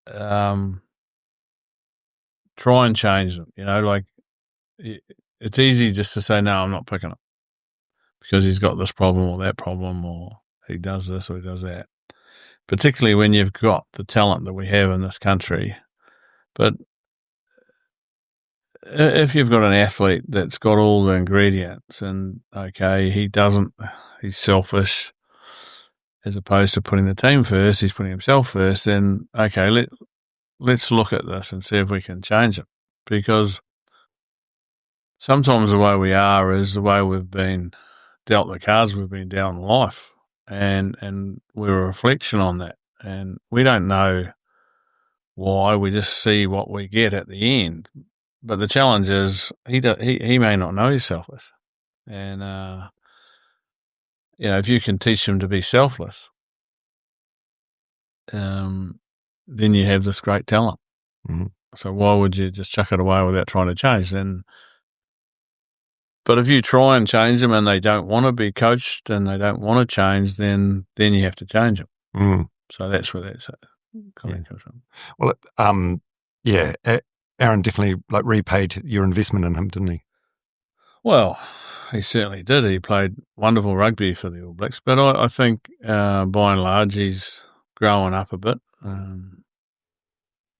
try and change them. It's easy just to say, no, I'm not picking it because he's got this problem or that problem, or he does this or he does that, particularly when you've got the talent that we have in this country. But if you've got an athlete that's got all the ingredients and, okay, he's selfish as opposed to putting the team first, he's putting himself first, then, okay, let's look at this and see if we can change it. Because sometimes the way we are is the way we've been dealt the cards we've been dealt in life, and we're a reflection on that. And we don't know why, we just see what we get at the end. But the challenge is he may not know he's selfish. And, if you can teach him to be selfless, then you have this great talent. So why would you just chuck it away without trying to change? But if you try and change them and they don't want to be coached and they don't want to change, then you have to change them. So that's where that's comment comes from. Well, Aaron definitely repaid your investment in him, didn't he? Well, he certainly did. He played wonderful rugby for the All Blacks, but I think by and large he's growing up a bit. None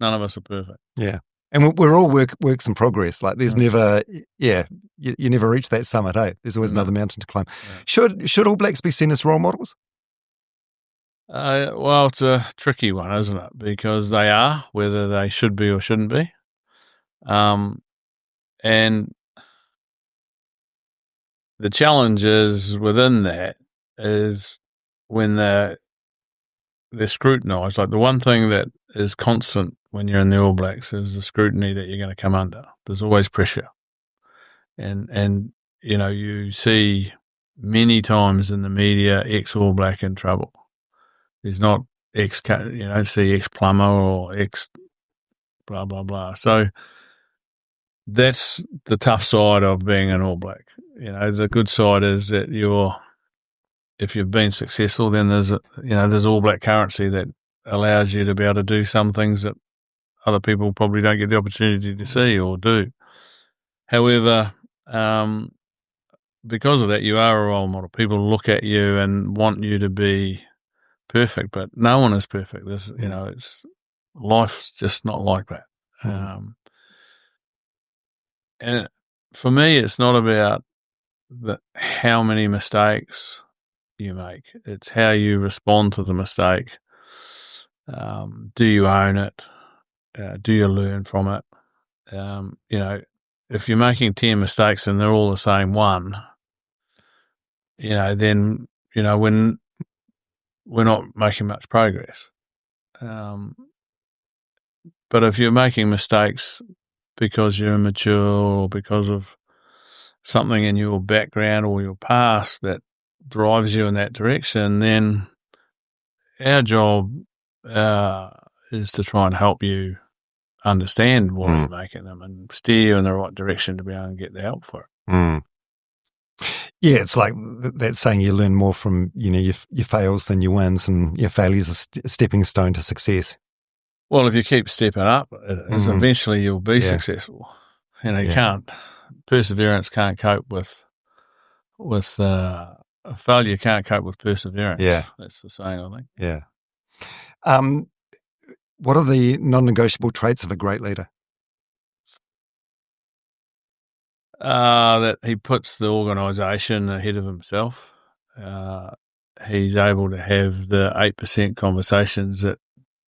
of us are perfect. Yeah. And we're all works in progress. There's never, you never reach that summit, eh? There's always another mountain to climb. Yeah. Should All Blacks be seen as role models? Well, it's a tricky one, isn't it? Because they are, whether they should be or shouldn't be. And the challenge is within that is when they're scrutinised. The one thing that is constant when you're in the All Blacks is the scrutiny that you're going to come under. There's always pressure. And you see many times in the media ex-All Black in trouble. He's not see ex-plumber or ex blah, blah, blah. So that's the tough side of being an All Black. The good side is that if you've been successful, then there's All Black currency that allows you to be able to do some things that other people probably don't get the opportunity to see or do. However, because of that, you are a role model. People look at you and want you to be perfect, but no one is perfect. Life's just not like that. And for me, it's not about how many mistakes you make. It's how you respond to the mistake. Do you own it? Do you learn from it? If you're making 10 mistakes and they're all the same one, then, when we're not making much progress. But if you're making mistakes because you're immature or because of something in your background or your past that drives you in that direction, then our job is to try and help you understand why you're making them and steer you in the right direction to be able to get the help for it. Yeah, it's like that saying, you learn more from your fails than your wins, and your failures are a stepping stone to success. Well, if you keep stepping up, eventually you'll be successful. Perseverance can't cope with failure. Can't cope with perseverance. Yeah, that's the saying, I think. Yeah. What are the non-negotiable traits of a great leader? That he puts the organisation ahead of himself. He's able to have the 8% conversations that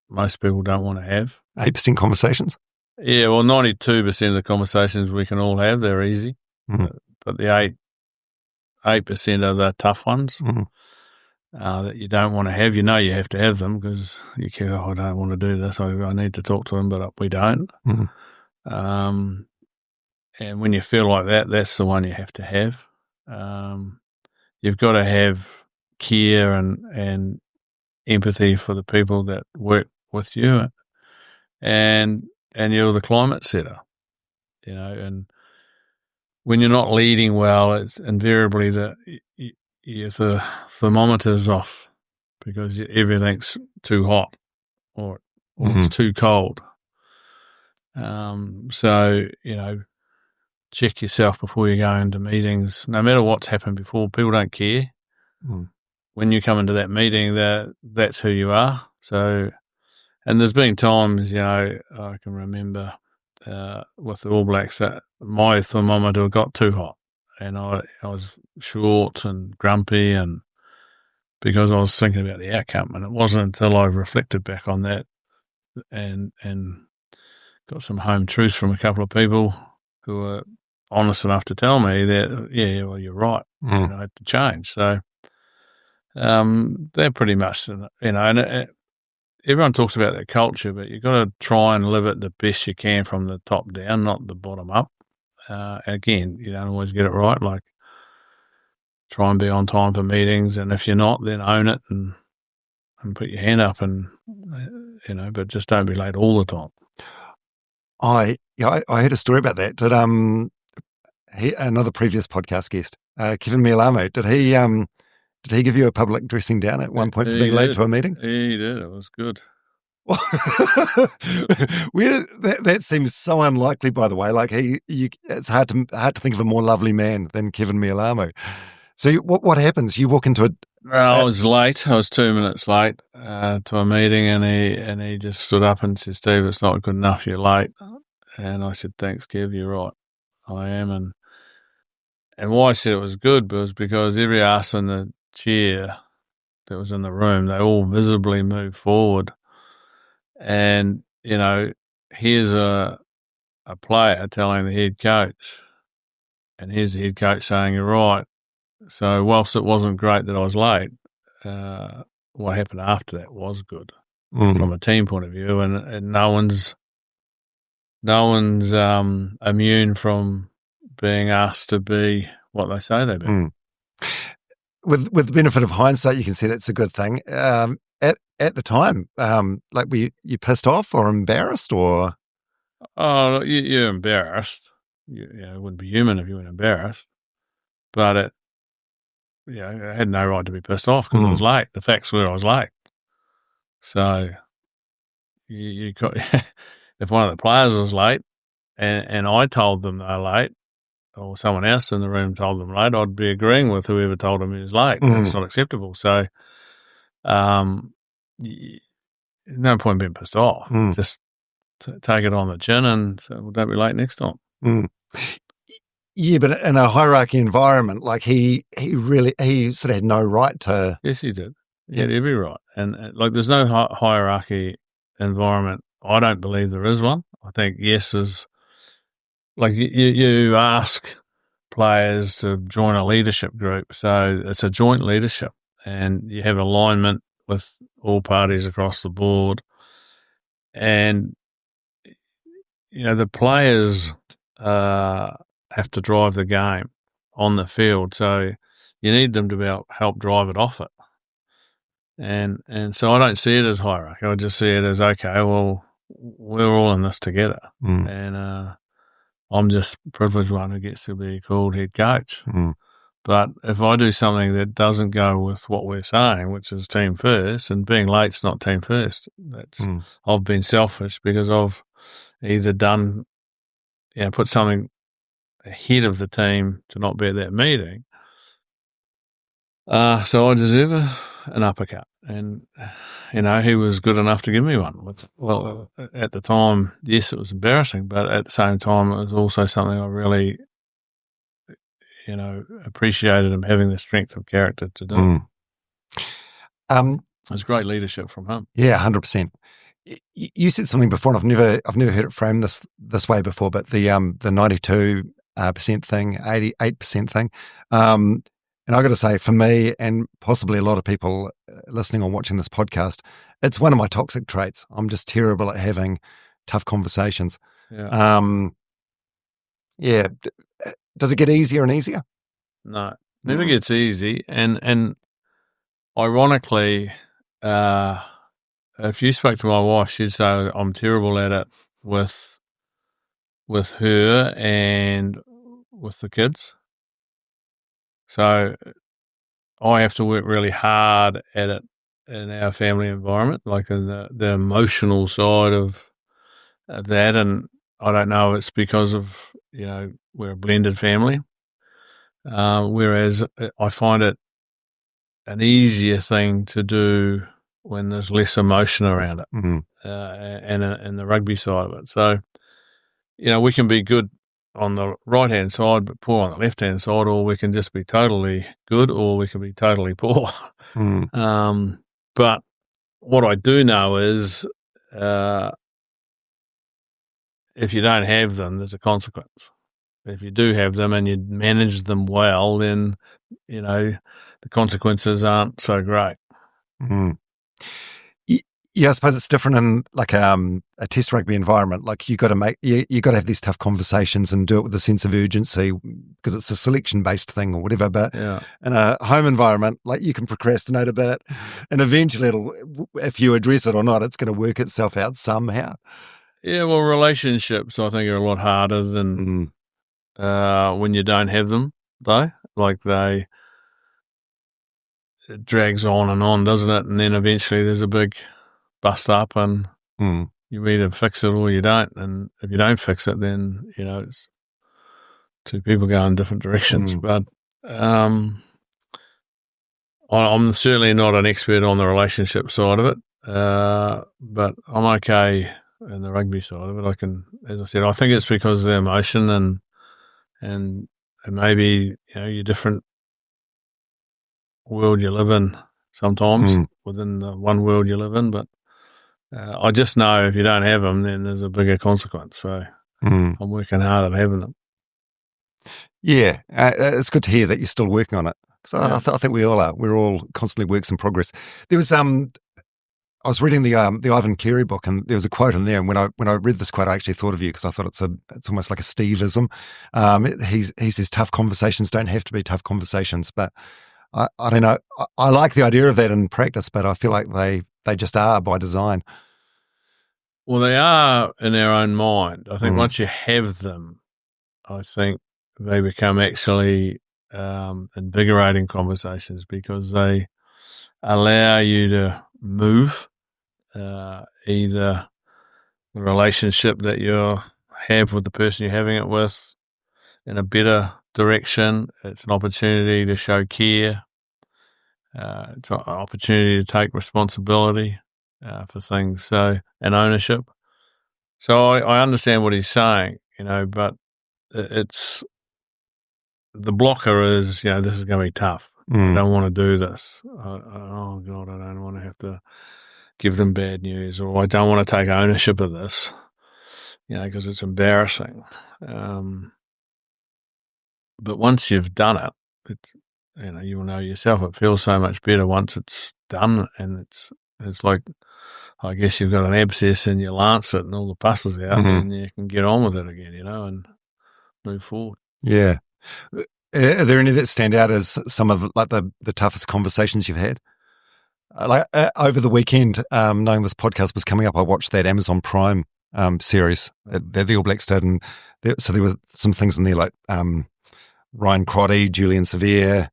most people don't want to have. 8% conversations? Yeah, well, 92% of the conversations we can all have, they're easy. But the 8% are the tough ones that you don't want to have. You have to have them because you care, I don't want to do this, I need to talk to them, but we don't. And when you feel like that, that's the one you have to have. You've got to have care and empathy for the people that work with you, and you're the climate setter, and when you're not leading well, it's invariably the thermometer's off because everything's too hot or it's too cold. So, check yourself before you go into meetings. No matter what's happened before, people don't care. When you come into that meeting, that's who you are. So, and there's been times, I can remember with the All Blacks that my thermometer got too hot, and I was short and grumpy, and because I was thinking about the outcome, and it wasn't until I reflected back on that and got some home truths from a couple of people who were honest enough to tell me that, well, you're right, I had to change. So they're pretty much, and everyone talks about that culture, but you've got to try and live it the best you can from the top down, not the bottom up. Again, you don't always get it right, like try and be on time for meetings, and if you're not, then own it and put your hand up, and but just don't be late all the time. I heard a story about that. Did another previous podcast guest, Keven Mealamu, did he give you a public dressing down at one point for being late to a meeting? He did. It was good. That seems so unlikely, by the way. Like it's hard to think of a more lovely man than Keven Mealamu. So what happens? You walk into I was late. I was 2 minutes late to a meeting, and he just stood up and said, "Steve, it's not good enough. You're late." And I said, "Thanks, Kev. You're right. I am." And why I said it was good was because every ass in the chair that was in the room, they all visibly moved forward. And, here's a player telling the head coach, and here's the head coach saying, "You're right." So whilst it wasn't great that I was late, what happened after that was good from a team point of view, and no one's immune from being asked to be what they say they've been. With the benefit of hindsight, you can see that's a good thing. At the time, like were you pissed off or embarrassed or? Oh, you're embarrassed. It wouldn't be human if you weren't embarrassed. But I had no right to be pissed off because I was late. The facts were I was late. So if if one of the players was late and I told them they're late, or someone else in the room told them late, I'd be agreeing with whoever told them he was late. That's not acceptable. So, no point being pissed off. Just take it on the chin and say, well, don't be late next time. Yeah, but in a hierarchy environment, like he sort of had no right to. Yes, he did. He had every right. And like, there's no hierarchy environment. I don't believe there is one. I think, yes, there's, like, you ask players to join a leadership group. So it's a joint leadership and you have alignment with all parties across the board. And, the players have to drive the game on the field. So you need them to help drive it off it. And so I don't see it as hierarchy. I just see it as, okay, well, we're all in this together. And I'm just a privileged one who gets to be called head coach. But if I do something that doesn't go with what we're saying, which is team first, and being late's not team first, I've been selfish because I've either done, put something ahead of the team to not be at that meeting. So I deserve an uppercut. And, he was good enough to give me one. Well, at the time, yes, it was embarrassing, but at the same time, it was also something I really, appreciated him having the strength of character to do. It was great leadership from him. Yeah, 100%. You said something before, and I've never heard it framed this way before, but the 92% thing, 88% thing. And I got to say, for me, and possibly a lot of people listening or watching this podcast, it's one of my toxic traits. I'm just terrible at having tough conversations. Yeah. Does it get easier and easier? No, never gets easy. And ironically, if you spoke to my wife, she'd say I'm terrible at it with her and with the kids. So I have to work really hard at it in our family environment, like in the emotional side of that. And I don't know if it's because of, we're a blended family. Whereas I find it an easier thing to do when there's less emotion around it, and the rugby side of it. So, we can be good on the right-hand side, but poor on the left-hand side, or we can just be totally good, or we can be totally poor. But what I do know is if you don't have them, there's a consequence. If you do have them and you manage them well, then, the consequences aren't so great. Yeah, I suppose it's different in like a test rugby environment. Like you got to have these tough conversations and do it with a sense of urgency because it's a selection based thing or whatever. But in a home environment, like you can procrastinate a bit, and eventually if you address it or not, it's going to work itself out somehow. Yeah, well, relationships I think are a lot harder than when you don't have them, though. Like it drags on, doesn't it? And then eventually there's a big bust up and you either fix it or you don't. And if you don't fix it, then, it's two people go in different directions. But I'm certainly not an expert on the relationship side of it, but I'm okay in the rugby side of it. As I said, I think it's because of the emotion and maybe, your different world you live in sometimes within the one world you live in, but I just know if you don't have them, then there's a bigger consequence. So I'm working hard at having them. Yeah, it's good to hear that you're still working on it. So I think we all are. We're all constantly works in progress. There was I was reading the Ivan Cleary book, and there was a quote in there. And when I read this quote, I actually thought of you because I thought it's almost like a Steve-ism. He says tough conversations don't have to be tough conversations, but I don't know. I like the idea of that in practice, but I feel like they just are by design. Well, they are in their own mind. I think once you have them, I think they become actually invigorating conversations because they allow you to move either the relationship that you have with the person you're having it with in a better direction. It's an opportunity to show care. It's an opportunity to take responsibility for things, and ownership. So I understand what he's saying, but it's the blocker is, this is going to be tough. I don't want to do this. Oh God, I don't want to have to give them bad news, or I don't want to take ownership of this, because it's embarrassing. But once you've done it, you will know yourself. It feels so much better once it's done, and it's like, I guess you've got an abscess in your lancet and all the pus is out, and you can get on with it again, and move forward. Yeah. Are there any that stand out as some of like the toughest conversations you've had? Over the weekend, knowing this podcast was coming up, I watched that Amazon Prime series that the All Blacks did, and so there were some things in there like Ryan Crotty, Julian Severe,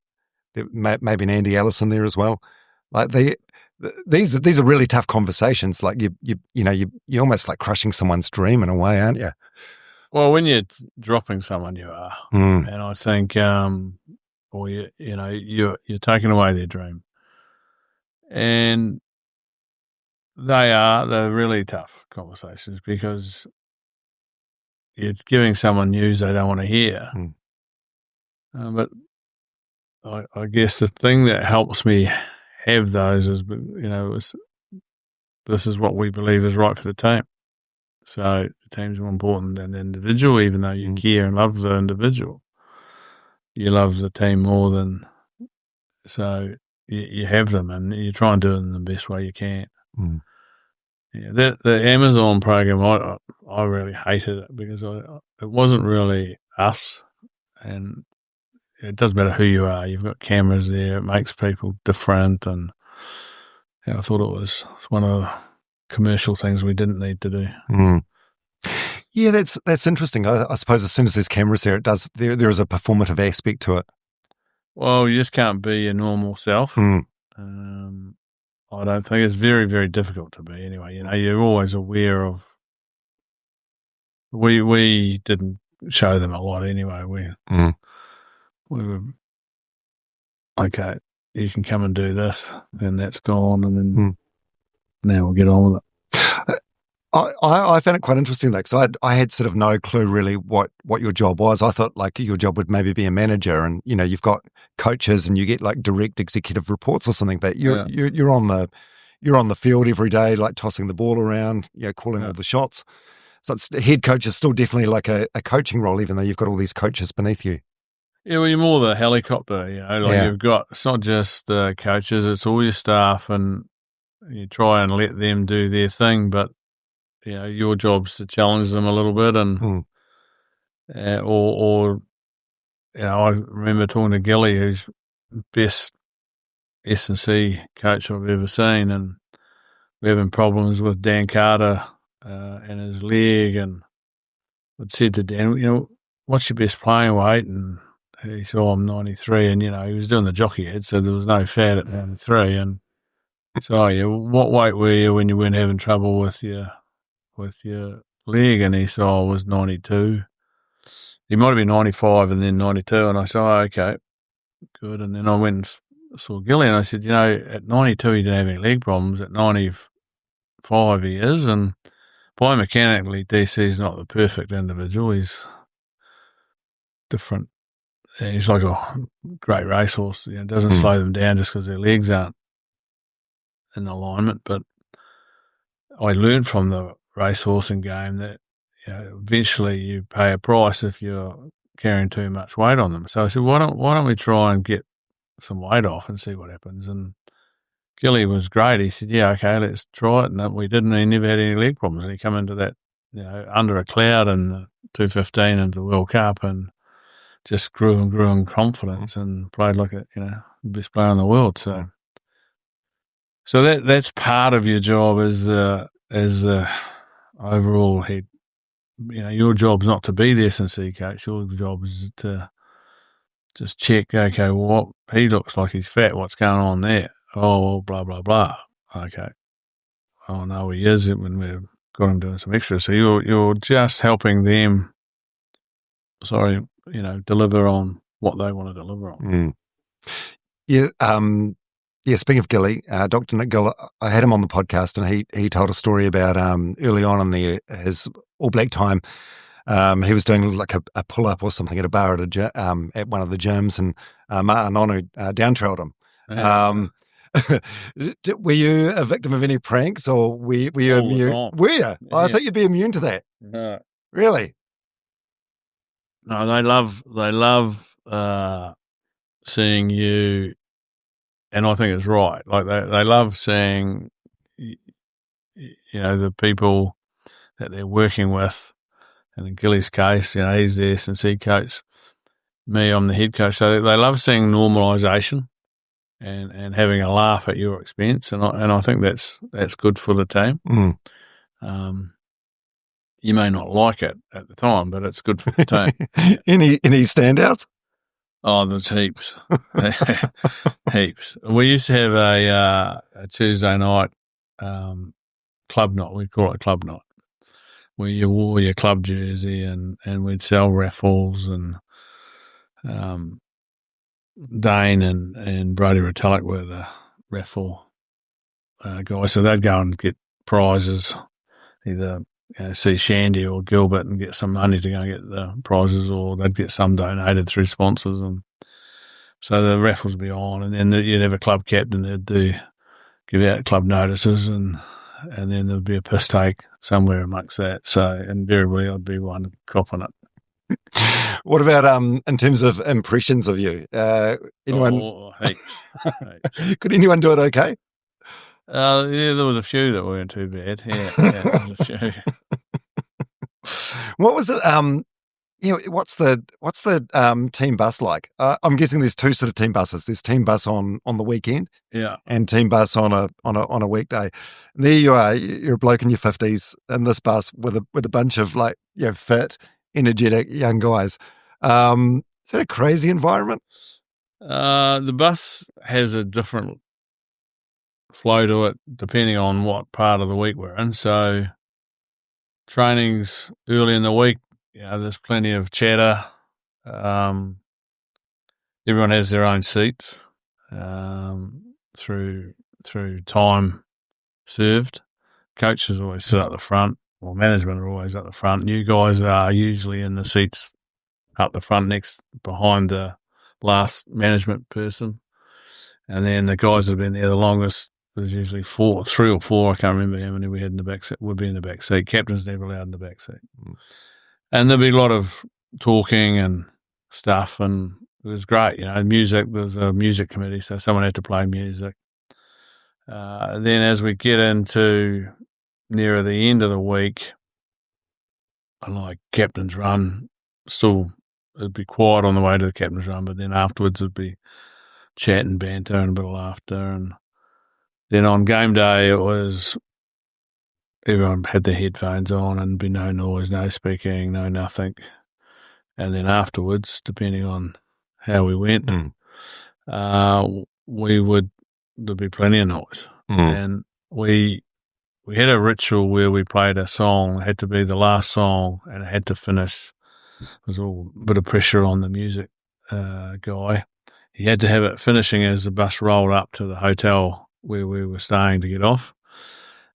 maybe an Andy Ellison there as well. Like these are really tough conversations. Like you're almost like crushing someone's dream in a way, aren't you? Well, when you're dropping someone, you are, and I think, or you're taking away their dream, and they're really tough conversations because you're giving someone news they don't want to hear. But I guess the thing that helps me have those is, this is what we believe is right for the team. So the team's more important than the individual, even though you care and love the individual. You love the team more than, so you have them and you try and do it in the best way you can. Yeah, the Amazon program, I really hated it because it wasn't really us, and it doesn't matter who you are. You've got cameras there. It makes people different, and I thought it was one of the commercial things we didn't need to do. Yeah, that's interesting. I suppose as soon as there's cameras there, there is a performative aspect to it. Well, you just can't be your normal self. I don't think it's very, very difficult to be anyway. You're always aware of. We didn't show them a lot anyway. We were okay. You can come and do this, and that's gone, and then now we'll get on with it. I found it quite interesting, like, so I had sort of no clue really what your job was. I thought like your job would maybe be a manager, and you've got coaches and you get like direct executive reports or something. But you're on the field every day, like tossing the ball around, calling all the shots. So head coach is still definitely like a coaching role, even though you've got all these coaches beneath you. Yeah, well, you're more the helicopter. You've got, it's not just the coaches; it's all your staff, and you try and let them do their thing, but. Your job's to challenge them a little bit, and I remember talking to Gilly, who's the best S&C coach I've ever seen, and we're having problems with Dan Carter and his leg, and I'd said to Dan, what's your best playing weight? And he said, I'm 93, and he was doing the jockey head, so there was no fat at 93, and so what weight were you when you weren't having trouble with your leg? And he said, I was 92. He might have been 95 and then 92. And I said, okay, good. And then I went and saw Gilly, and I said, at 92 he didn't have any leg problems. At 95 he is. And biomechanically, DC's not the perfect individual. He's different. He's like a great racehorse. It doesn't slow them down just because their legs aren't in alignment. But I learned from the racehorsing game that eventually you pay a price if you're carrying too much weight on them. So I said, why don't we try and get some weight off and see what happens? And Gilly was great. He said, yeah, okay, let's try it. And we didn't. He never had any leg problems. And he come into that, under a cloud in the 215 into the World Cup, and just grew in confidence and played like the best player in the world. So that's part of your job as the overall head. Your job's not to be the S&C coach. Your job is to just check, okay, well, he looks like he's fat. What's going on there? Oh, well, blah, blah, blah. Okay. Oh, no, he is when we're got them doing some extras. So you're just helping them, deliver on what they want to deliver on. Yeah. Speaking of Gilly, Dr. Nick Gill, I had him on the podcast, and he told a story about early on in his All Black time. He was doing like a pull up or something at a bar at one of the gyms, and Martin Onu downtrailed him. Yeah. Were you a victim of any pranks, or were you All the immune? time. Were you? Yeah. I thought you'd be immune to that. No. Really? No, they love seeing you, and I think it's right. Like they love seeing, the people that they're working with. And in Gilly's case, he's there since he coached me. I'm the head coach, so they love seeing normalisation and having a laugh at your expense, and I think that's good for the team. You may not like it at the time, but it's good for the team. Any standouts? Oh, there's heaps, heaps. We used to have a Tuesday night club night. We'd call it a club night, where you wore your club jersey and we'd sell raffles, and Dane and Brody Retallick were the raffle guys. So they'd go and get prizes, either see Shandy or Gilbert and get some money to go and get the prizes, or they'd get some donated through sponsors. And so the raffles would be on, and then you'd have a club captain that'd give out club notices, and then there'd be a piss take somewhere amongst that. So invariably I'd be one copping it. What about in terms of impressions of you? Anyone? Heaps. Could anyone do it okay? Yeah, there was a few that weren't too bad. Yeah, there was a few. What was it? What's the team bus like? I'm guessing there's two sort of team buses. There's team bus on the weekend, and team bus on a weekday. And there you are, you're a bloke in your 50s in this bus with a bunch of fit, energetic young guys. Is that a crazy environment? The bus has a different flow to it depending on what part of the week we're in. So training's early in the week. There's plenty of chatter. Everyone has their own seats through time served. Coaches always sit up the front, or management are always up the front. New guys are usually in the seats up the front, behind the last management person. And then the guys that have been there the longest, there's usually 3 or 4, I can't remember how many we had in the back seat, would be in the back seat. Captain's never allowed in the back seat. And there'd be a lot of talking and stuff, and it was great. Music, there was a music committee, so someone had to play music. Then as we get into nearer the end of the week, like captain's run, it'd be quiet on the way to the captain's run, but then afterwards it'd be chat and banter and a bit of laughter. And then on game day, it was everyone had their headphones on and be no noise, no speaking, no nothing. And then afterwards, depending on how we went, there'd be plenty of noise. And we had a ritual where we played a song. It had to be the last song, and it had to finish. It was all a bit of pressure on the music guy. He had to have it finishing as the bus rolled up to the hotel where we were staying to get off.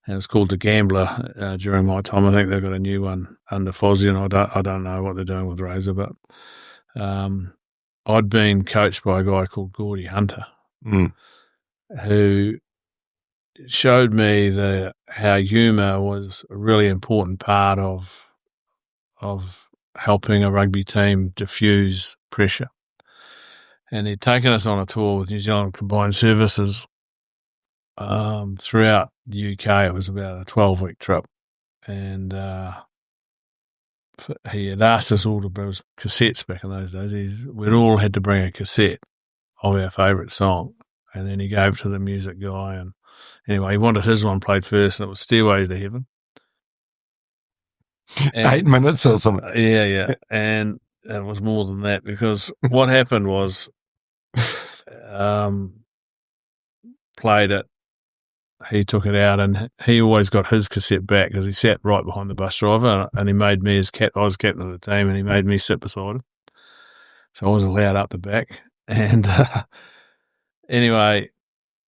And it was called The Gambler during my time. I think they've got a new one under Fozzie, and I don't know what they're doing with Razor, but I'd been coached by a guy called Gordy Hunter, who showed me how humour was a really important part of helping a rugby team diffuse pressure. And he'd taken us on a tour with New Zealand Combined Services throughout the UK. It was about a 12-week trip, and he had asked us all to bring cassettes back in those days. We'd all had to bring a cassette of our favourite song, and then he gave it to the music guy. And anyway, he wanted his one played first, and it was Stairway to Heaven. And 8 minutes or something. Yeah. And it was more than that, because what happened was played it, he took it out, and he always got his cassette back because he sat right behind the bus driver, and he made me I was captain of the team, and he made me sit beside him. So I was allowed up the back. And anyway,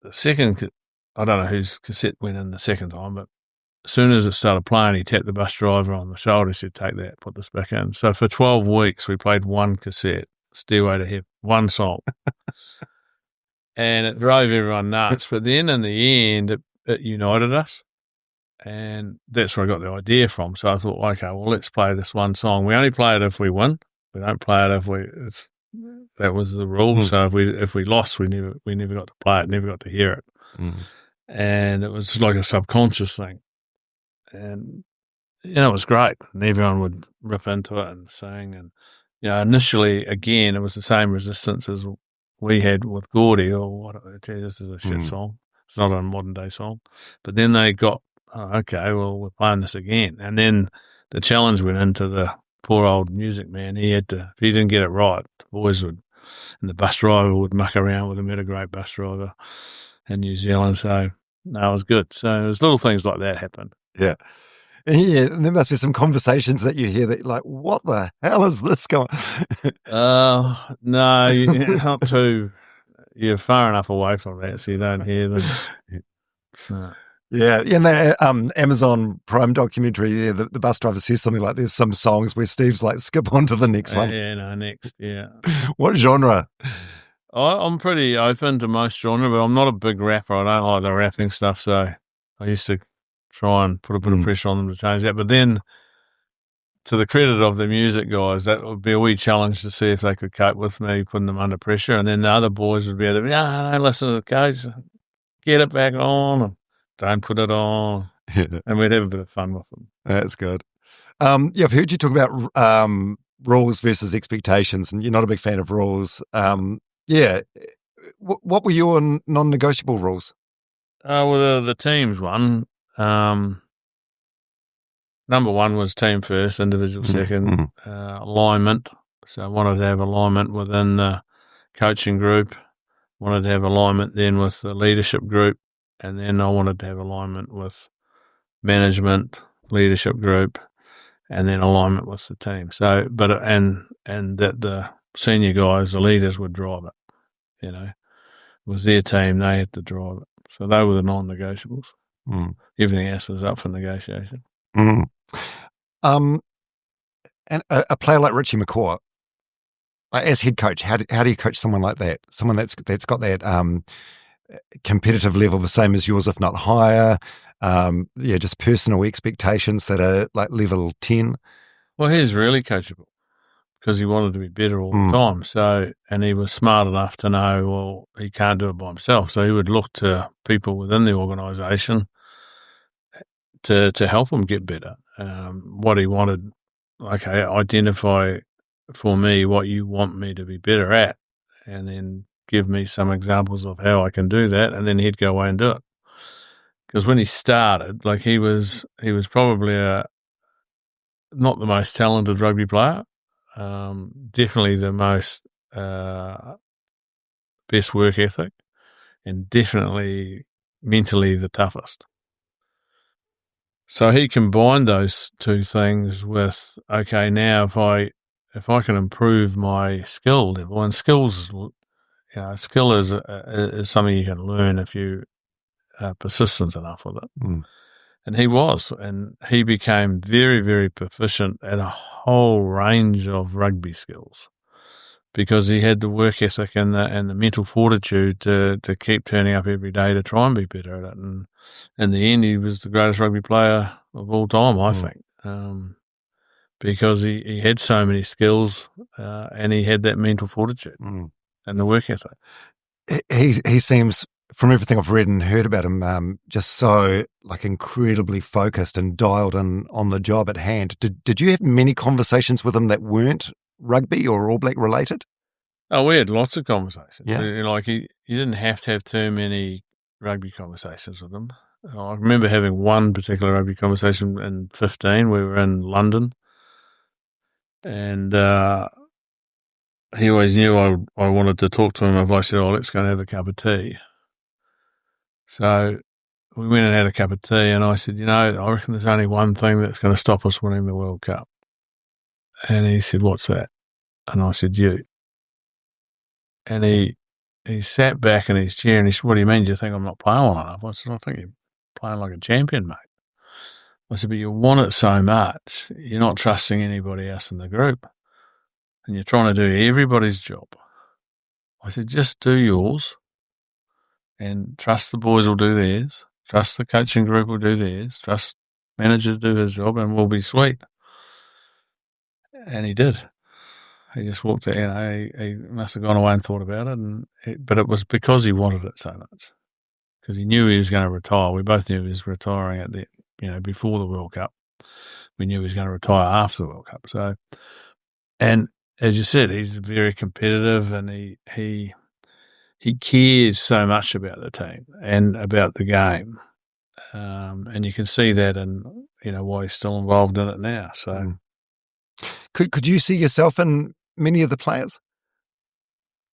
the second, I don't know whose cassette went in the second time, but as soon as it started playing, he tapped the bus driver on the shoulder, said, "Take that, put this back in." So for 12 weeks, we played one cassette, Stairway to Heaven, one song. And it drove everyone nuts. But then in the end, it united us. And that's where I got the idea from. So I thought, okay, well, let's play this one song. We only play it if we win. We don't play it if that was the rule. So if we lost, we never got to play it, never got to hear it. And it was like a subconscious thing. And, it was great. And everyone would rip into it and sing. And, initially, again, it was the same resistance as we had with Gordy, this is a shit song. It's not a modern day song. But then they got, okay, well, we're playing this again. And then the challenge went into the poor old music man. If he didn't get it right, the boys and the bus driver would muck around with him. He had a great bus driver in New Zealand. So, no, it was good. So there's little things like that happened. Yeah. Yeah, and there must be some conversations that you hear that you're like, what the hell is this going? No, not too. You're far enough away from that, so you don't hear them. No. Yeah, in that Amazon Prime documentary, the bus driver says something like, "There's some songs where Steve's like, skip on to the next one." Yeah, no, next, yeah. What genre? I'm pretty open to most genre, but I'm not a big rapper. I don't like the rapping stuff, so I used to try and put a bit of pressure on them to change that. But then, to the credit of the music guys, that would be a wee challenge to see if they could cope with me putting them under pressure. And then the other boys would be able to, don't listen to the coach, get it back on, and don't put it on. Yeah. And we'd have a bit of fun with them. That's good. I've heard you talk about rules versus expectations, and you're not a big fan of rules. What were your non-negotiable rules? Well, the teams one. Number one was team first, individual second, alignment. So I wanted to have alignment within the coaching group, wanted to have alignment then with the leadership group, and then I wanted to have alignment with management, leadership group, and then alignment with the team. So, and that the senior guys, the leaders, would drive it. It was their team; they had to drive it. So they were the non-negotiables. Everything else was up for negotiation. And a player like Richie McCaw, as head coach, how do you coach someone like that? Someone that's got that competitive level the same as yours, if not higher. Just personal expectations that are like level 10. Well, he's really coachable because he wanted to be better all the time. So, and he was smart enough to know, well, he can't do it by himself. So he would look to people within the organisation to help him get better. What he wanted, okay, identify for me what you want me to be better at, and then give me some examples of how I can do that, and then he'd go away and do it. Because when he started, like he was probably not the most talented rugby player, definitely the most best work ethic, and definitely mentally the toughest. So he combined those two things with, okay, now if I can improve my skill level, and skills, skill is something you can learn if you are persistent enough with it. And he was, and he became very, very proficient at a whole range of rugby skills because he had the work ethic and the mental fortitude to keep turning up every day to try and be better at it. And in the end, he was the greatest rugby player of all time, I think, because he had so many skills and he had that mental fortitude and the work ethic. He seems, from everything I've read and heard about him, just so like incredibly focused and dialed in on the job at hand. Did you have many conversations with him that weren't rugby or All Black related? Oh, we had lots of conversations. Yeah. Like you didn't have to have too many rugby conversations with him. I remember having one particular rugby conversation in 15. We were in London, and he always knew I wanted to talk to him if I said, "Oh, let's go and have a cup of tea." So we went and had a cup of tea, and I said, I reckon there's only one thing that's going to stop us winning the World Cup. And he said, what's that? And I said, you. And he sat back in his chair and he said, what do you mean? Do you think I'm not playing well enough? I said, I think you're playing like a champion, mate. I said, but you want it so much, you're not trusting anybody else in the group. And you're trying to do everybody's job. I said, just do yours and trust the boys will do theirs. Trust the coaching group will do theirs. Trust manager to do his job and we'll be sweet. And he did. He just walked out, he must have gone away and thought about it. But it was because he wanted it so much. Because he knew he was going to retire. We both knew he was retiring at before the World Cup. We knew he was going to retire after the World Cup. So, and as you said, he's very competitive and he cares so much about the team and about the game. And you can see that in, why he's still involved in it now. So, Could you see yourself in many of the players?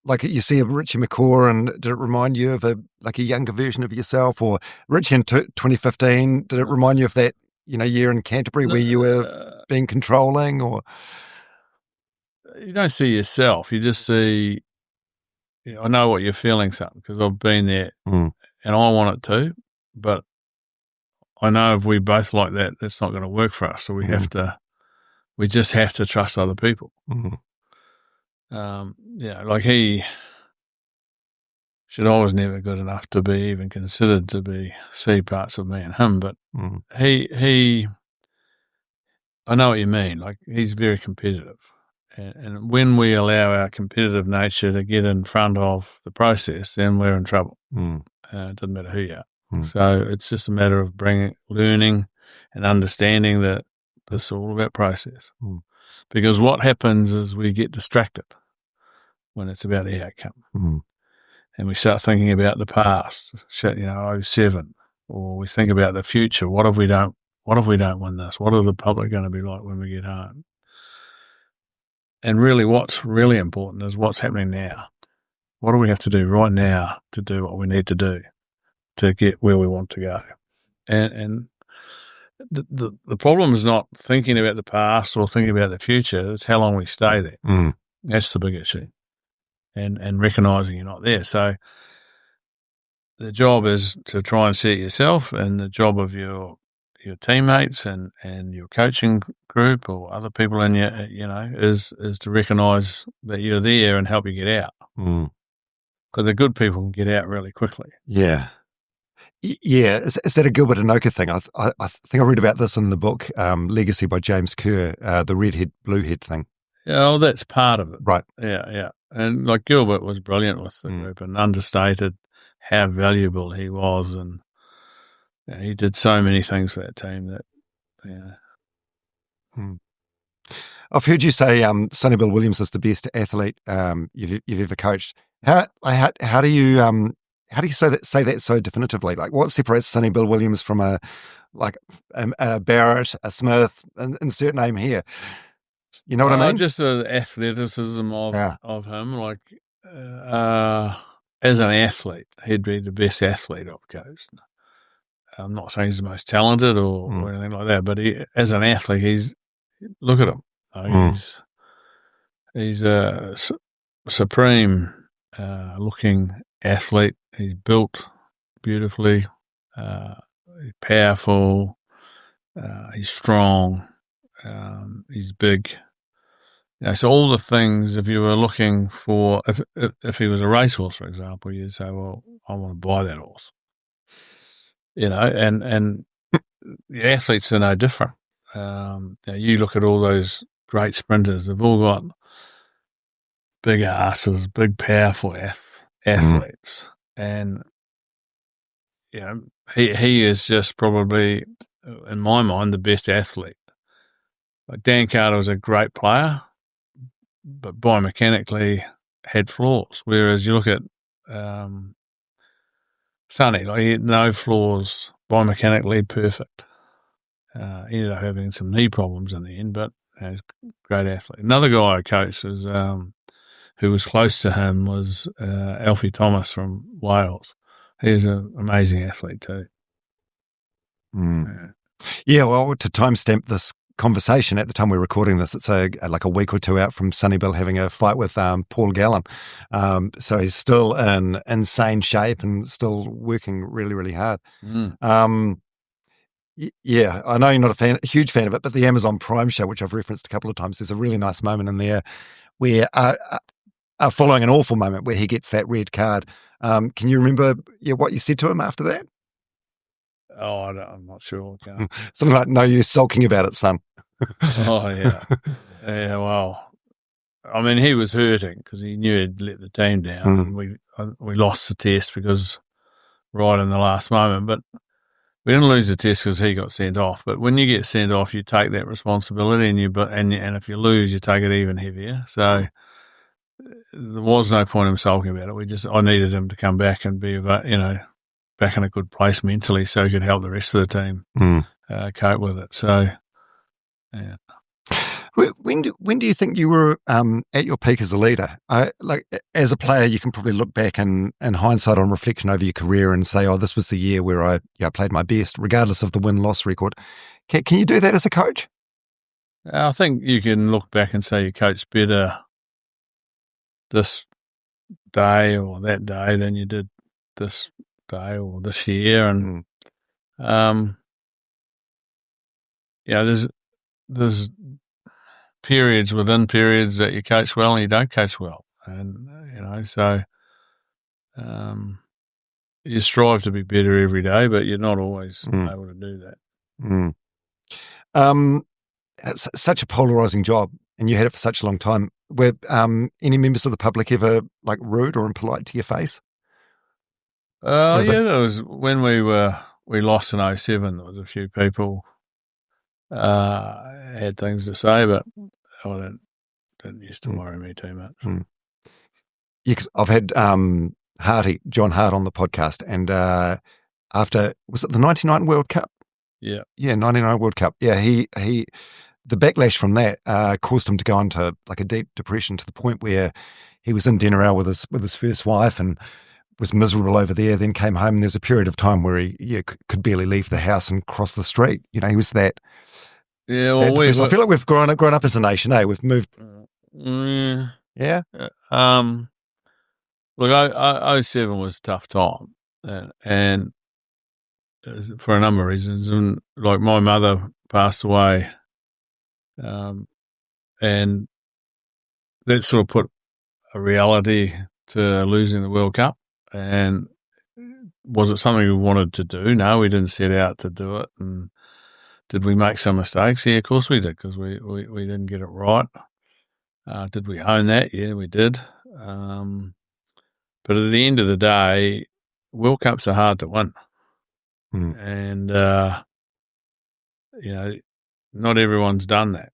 Like you see a Richie McCaw, and did it remind you of a younger version of yourself? Or Richie in 2015, did it remind you of that, year in Canterbury where you were being controlling? Or you don't see yourself. You just see, I know what you're feeling something because I've been there and I want it too. But I know if we both like that, that's not going to work for us. So we just have to trust other people. He said I was never good enough to be even considered to see parts of me and him, but he, I know what you mean. Like he's very competitive, and when we allow our competitive nature to get in front of the process, then we're in trouble. It doesn't matter who you are. So it's just a matter of learning and understanding that this is all about process. Because what happens is we get distracted when it's about the outcome. And we start thinking about the past, 07, or we think about the future. What if we don't win this? What are the public going to be like when we get home? And really what's really important is what's happening now. What do we have to do right now to do what we need to do to get where we want to go? And the problem is not thinking about the past or thinking about the future. It's how long we stay there. That's the big issue. And recognising you're not there. So the job is to try and see it yourself, and the job of your teammates and your coaching group or other people in your, is to recognise that you're there and help you get out. Because the good people can get out really quickly. Yeah. Yeah, is that a Gilbert Enoka thing? I think I read about this in the book Legacy by James Kerr, the redhead, bluehead thing. Yeah, well, that's part of it. Right. Yeah. And like Gilbert was brilliant with the group and understated how valuable he was, and he did so many things for that team that, I've heard you say Sonny Bill Williams is the best athlete you've ever coached. How do you say that so definitively? Like, what separates Sonny Bill Williams from a Barrett, a Smith, insert name here? You know what I mean? Just the athleticism of him. Like, as an athlete, he'd be the best athlete I've coached. I'm not saying he's the most talented or anything like that, but as an athlete, look at him. He's a supreme looking athlete. He's built beautifully. He's powerful. He's strong. He's big. So all the things, if you were looking for, if he was a racehorse, for example, you'd say, well, I want to buy that horse. And the athletes are no different. You look at all those great sprinters, they've all got big asses, big, powerful athletes. And, he is just probably, in my mind, the best athlete. Like Dan Carter was a great player, but biomechanically had flaws. Whereas you look at Sonny, he had no flaws, biomechanically perfect. He ended up having some knee problems in the end, but he's a great athlete. Another guy I coached who was close to him was Alfie Thomas from Wales. He's an amazing athlete too. Yeah, well, to timestamp this conversation, at the time we're recording this, it's like a week or two out from Sonny Bill having a fight with Paul Gallen. So he's still in insane shape and still working really, really hard. Yeah, I know you're not a huge fan of it, but the Amazon Prime show, which I've referenced a couple of times, there's a really nice moment in there where, following an awful moment where he gets that red card. Can you remember what you said to him after that? Oh, I'm not sure. Something like, "No use sulking about it, son." Oh, yeah. Yeah, well, I mean, he was hurting because he knew he'd let the team down. And we lost the test because right in the last moment. But we didn't lose the test because he got sent off. But when you get sent off, you take that responsibility, and if you lose, you take it even heavier. So there was no point in sulking about it. I needed him to come back and be, back in a good place mentally so he could help the rest of the team cope with it. So, yeah. When do you think you were at your peak as a leader? Like as a player, you can probably look back in hindsight on reflection over your career and say, "Oh, this was the year where I played my best," regardless of the win-loss record. Can you do that as a coach? I think you can look back and say you coached better this day or that day than you did this day or this year, and there's periods within periods that you coach well and you don't coach well, and so you strive to be better every day, but you're not always able to do that. It's such a polarizing job, and you had it for such a long time. Were any members of the public ever like rude or impolite to your face? There was when we lost in 2007. There was a few people had things to say, but I didn't used to worry me too much. Yeah, 'cause I've had John Hart on the podcast, and after, was it the 99 World Cup? Yeah, 99 World Cup. Yeah, he the backlash from that caused him to go into like a deep depression to the point where he was in dinner hour with his first wife and was miserable over there, then came home, and there's a period of time where he could barely leave the house and cross the street. He was that. Yeah, well, I feel like we've grown up as a nation, eh? We've moved. Yeah. Look, 07 was a tough time, and for a number of reasons. And like my mother passed away, and that sort of put a reality to losing the World Cup. And was it something we wanted to do? No, we didn't set out to do it. And did we make some mistakes? Yeah, of course we did, because we didn't get it right. Did we own that? Yeah, we did. But at the end of the day, World Cups are hard to win. And, not everyone's done that.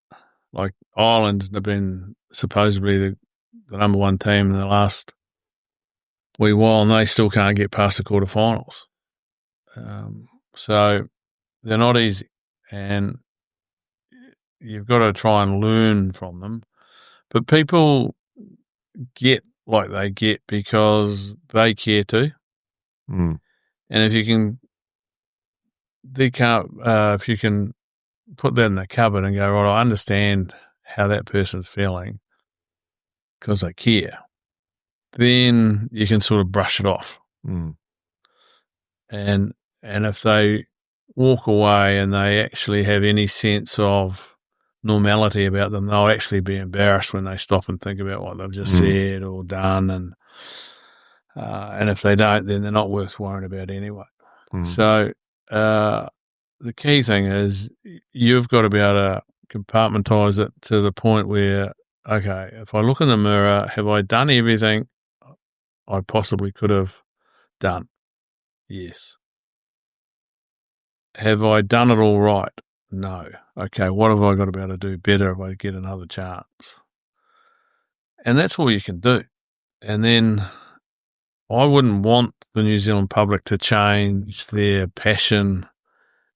Like Ireland have been supposedly the number one team in the last wee while, and they still can't get past the quarterfinals. So they're not easy, and you've got to try and learn from them. But people get like they get because they care too. And if you can if you can put that in the cupboard and go, right, I understand how that person's feeling because they care, then you can sort of brush it off. And if they walk away and they actually have any sense of normality about them, they'll actually be embarrassed when they stop and think about what they've just said or done. And if they don't, then they're not worth worrying about anyway. So the key thing is you've got to be able to compartmentalize it to the point where, okay, if I look in the mirror, have I done everything I possibly could have done? Yes. Have I done it all right? No. Okay, what have I got to be able to do better if I get another chance? And that's all you can do. And then I wouldn't want the New Zealand public to change their passion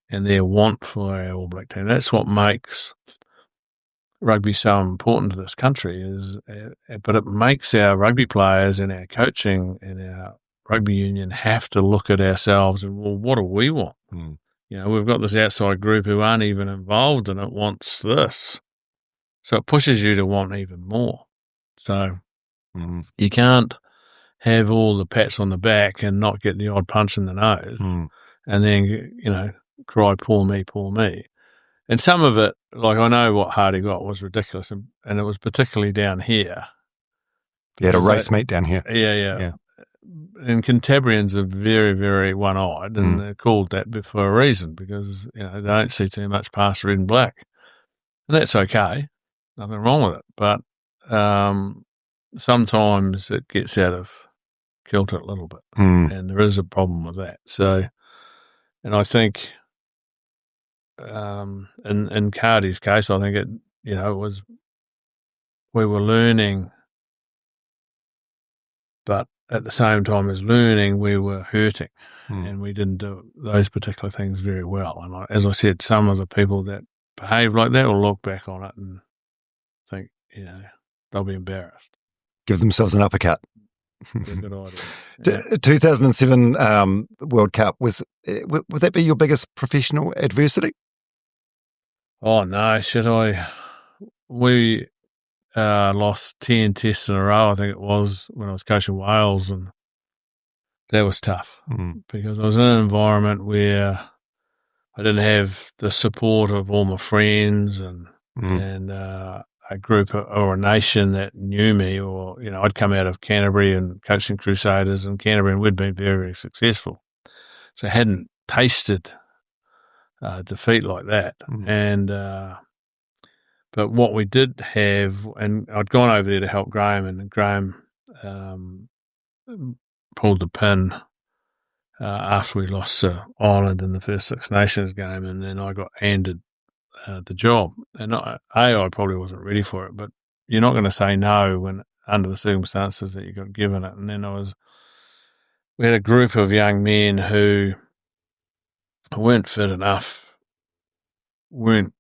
and their want for our All Black team. That's what makes rugby so important to this country, but it makes our rugby players and our coaching and our rugby union have to look at ourselves and, well, what do we want? we've got this outside group who aren't even involved in it wants this. So it pushes you to want even more. So you can't have all the pats on the back and not get the odd punch in the nose and then, cry, poor me, poor me. And some of it, like I know what Hardy got was ridiculous, and it was particularly down here. You had a race meet down here. Yeah. And Cantabrians are very, very one-eyed, and they're called that for a reason, because they don't see too much past red and black, and that's okay, nothing wrong with it. But sometimes it gets out of kilter a little bit, and there is a problem with that. So, and I think in Cardi's case, I think it was we were learning, but at the same time as learning, we were hurting, and we didn't do those particular things very well. And as I said, some of the people that behave like that will look back on it and think, they'll be embarrassed. Give themselves an uppercut. Good idea. Yeah. 2007 World Cup, would that be your biggest professional adversity? Oh, no, we lost 10 tests in a row, I think it was, when I was coaching Wales, and that was tough because I was in an environment where I didn't have the support of all my friends and a group or a nation that knew me, or, I'd come out of Canterbury and coaching Crusaders in Canterbury, and we'd been very, very successful. So I hadn't tasted defeat like that. And but what we did have, and I'd gone over there to help Graham, and Graham pulled the pin after we lost to Ireland in the first Six Nations game, and then I got handed the job. And I probably wasn't ready for it, but you're not going to say no when under the circumstances that you got given it. And then we had a group of young men who weren't fit enough, weren't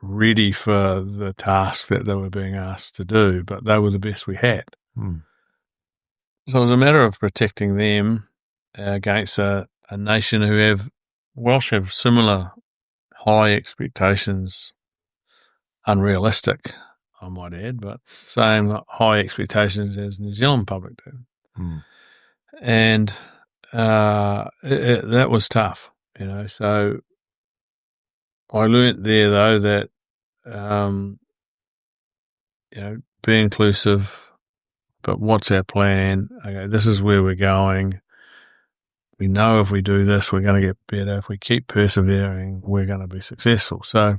ready for the task that they were being asked to do, but they were the best we had. So it was a matter of protecting them against a nation who Welsh have similar high expectations, unrealistic, I might add, but same high expectations as New Zealand public do. And that was tough, so I learnt there, though, that, be inclusive, but what's our plan? Okay, this is where we're going. We know if we do this, we're going to get better. If we keep persevering, we're going to be successful. So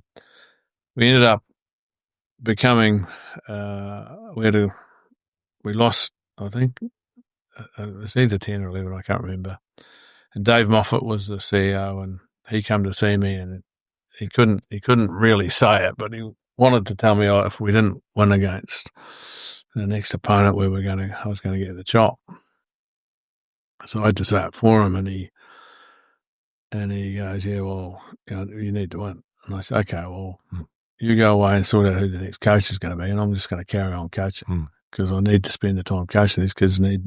we ended up becoming, we lost, I think, it was either 10 or 11, I can't remember. And Dave Moffat was the CEO, and he came to see me, and he couldn't really say it, but he wanted to tell me if we didn't win against the next opponent, I was going to get the chop. So I had to say it for him, and he goes, yeah, well, you need to win. And I said, okay, well, you go away and sort out who the next coach is going to be, and I'm just going to carry on coaching because I need to spend the time coaching. These kids need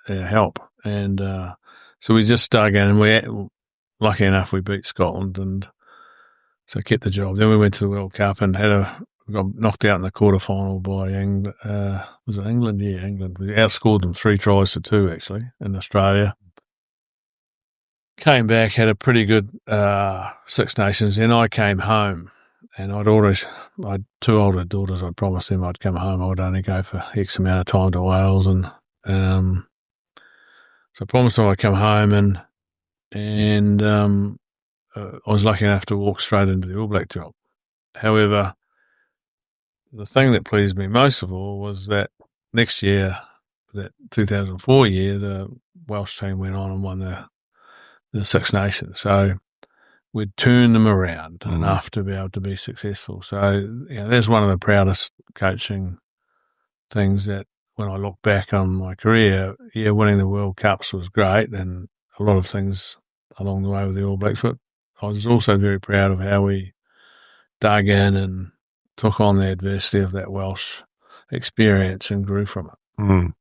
help. And so we just dug in, and lucky enough, we beat Scotland, and so I kept the job. Then we went to the World Cup and got knocked out in the quarterfinal by England. Was it England? Yeah, England. We outscored them 3-2, actually, in Australia. Came back, had a pretty good Six Nations. Then I came home, and I had 2 older daughters. I'd promised them I'd come home. I would only go for X amount of time to Wales, and so I promised them I'd come home, and I was lucky enough to walk straight into the All Black job. However, the thing that pleased me most of all was that next year, that 2004 year, the Welsh team went on and won the Six Nations. So we'd turned them around enough to be able to be successful. So that's one of the proudest coaching things, that when I look back on my career, winning the World Cups was great, and a lot of things along the way with the All Blacks, but I was also very proud of how we dug in and took on the adversity of that Welsh experience and grew from it.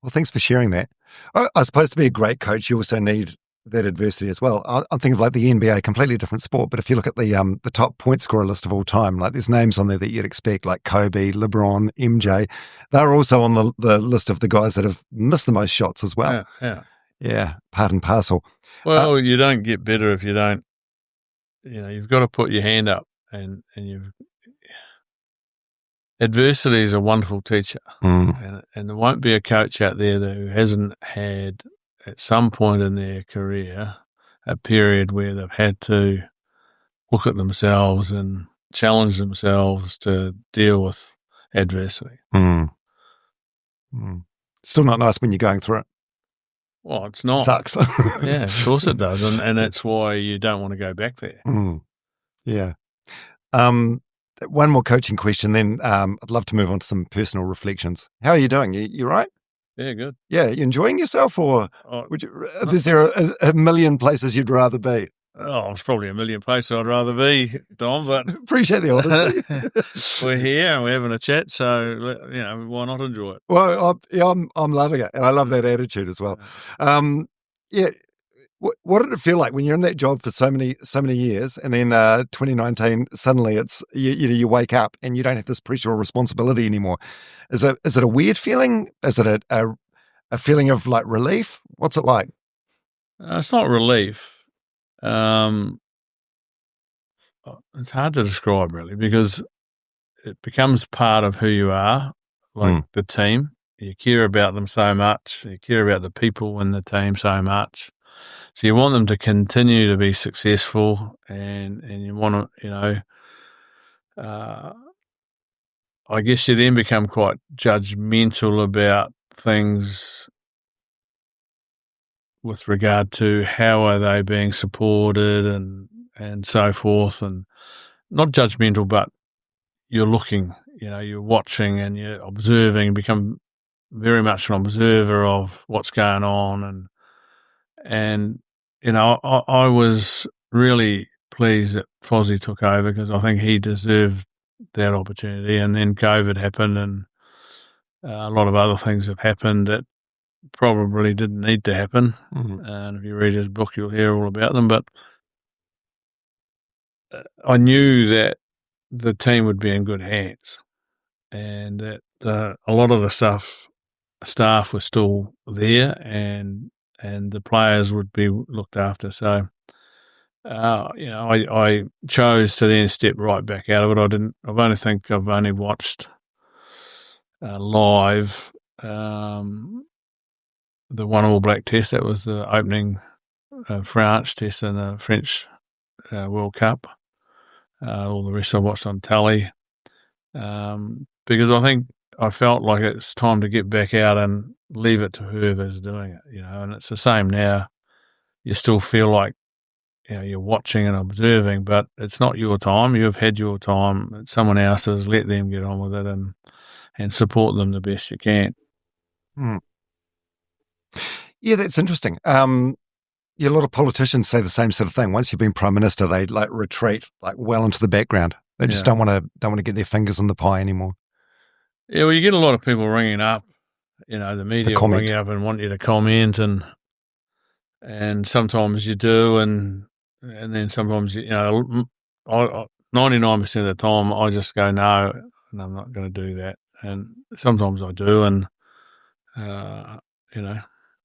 Well, thanks for sharing that. I suppose to be a great coach, you also need that adversity as well. I'm thinking of like the NBA, completely different sport, but if you look at the top point scorer list of all time, like there's names on there that you'd expect, like Kobe, LeBron, MJ. They're also on the list of the guys that have missed the most shots as well. Yeah, part and parcel. Well, you don't get better if you don't. You've got to put your hand up, and adversity is a wonderful teacher, and there won't be a coach out there who hasn't had at some point in their career a period where they've had to look at themselves and challenge themselves to deal with adversity. Still not nice when you're going through it. Well, it's not. Sucks. Yeah, of course it does, and that's why you don't want to go back there. Yeah. One more coaching question, then I'd love to move on to some personal reflections. How are you doing? You right? Yeah, good. Yeah, you enjoying yourself, or is there a million places you'd rather be? Oh, there's probably a million places I'd rather be, Dom, but appreciate the honesty. We're here and we're having a chat, so why not enjoy it? Well, I'm loving it, and I love that attitude as well. What did it feel like when you're in that job for so many years, and then 2019 suddenly it's you wake up and you don't have this pressure or responsibility anymore? Is it a weird feeling? Is it a feeling of like relief? What's it like? It's not relief. It's hard to describe really, because it becomes part of who you are, like the team. You care about them so much. You care about the people in the team so much. So you want them to continue to be successful, and you want to, I guess you then become quite judgmental about things with regard to how are they being supported and so forth, and not judgmental, but you're looking, you're watching and you're observing, become very much an observer of what's going on, and I was really pleased that Fozzie took over, because I think he deserved that opportunity. And then COVID happened, and a lot of other things have happened that probably didn't need to happen. And if you read his book, you'll hear all about them. But I knew that the team would be in good hands, and that a lot of the staff were still there, and the players would be looked after. So, I chose to then step right back out of it. I've only watched live the one All Black test. That was the opening France test in the French World Cup. All the rest I watched on telly, because I felt like it's time to get back out and leave it to whoever's doing it, and it's the same now. You still feel like, you're watching and observing, but it's not your time. You've had your time. It's someone else's. Let them get on with it and support them the best you can. Yeah, that's interesting. A lot of politicians say the same sort of thing. Once you've been Prime Minister, they like retreat like well into the background. They just don't want to get their fingers in the pie anymore. Yeah, well, you get a lot of people ringing up. The media will ring you up and want you to comment, and sometimes you do, and then sometimes 99% of the time I just go no, and I'm not going to do that. And sometimes I do, and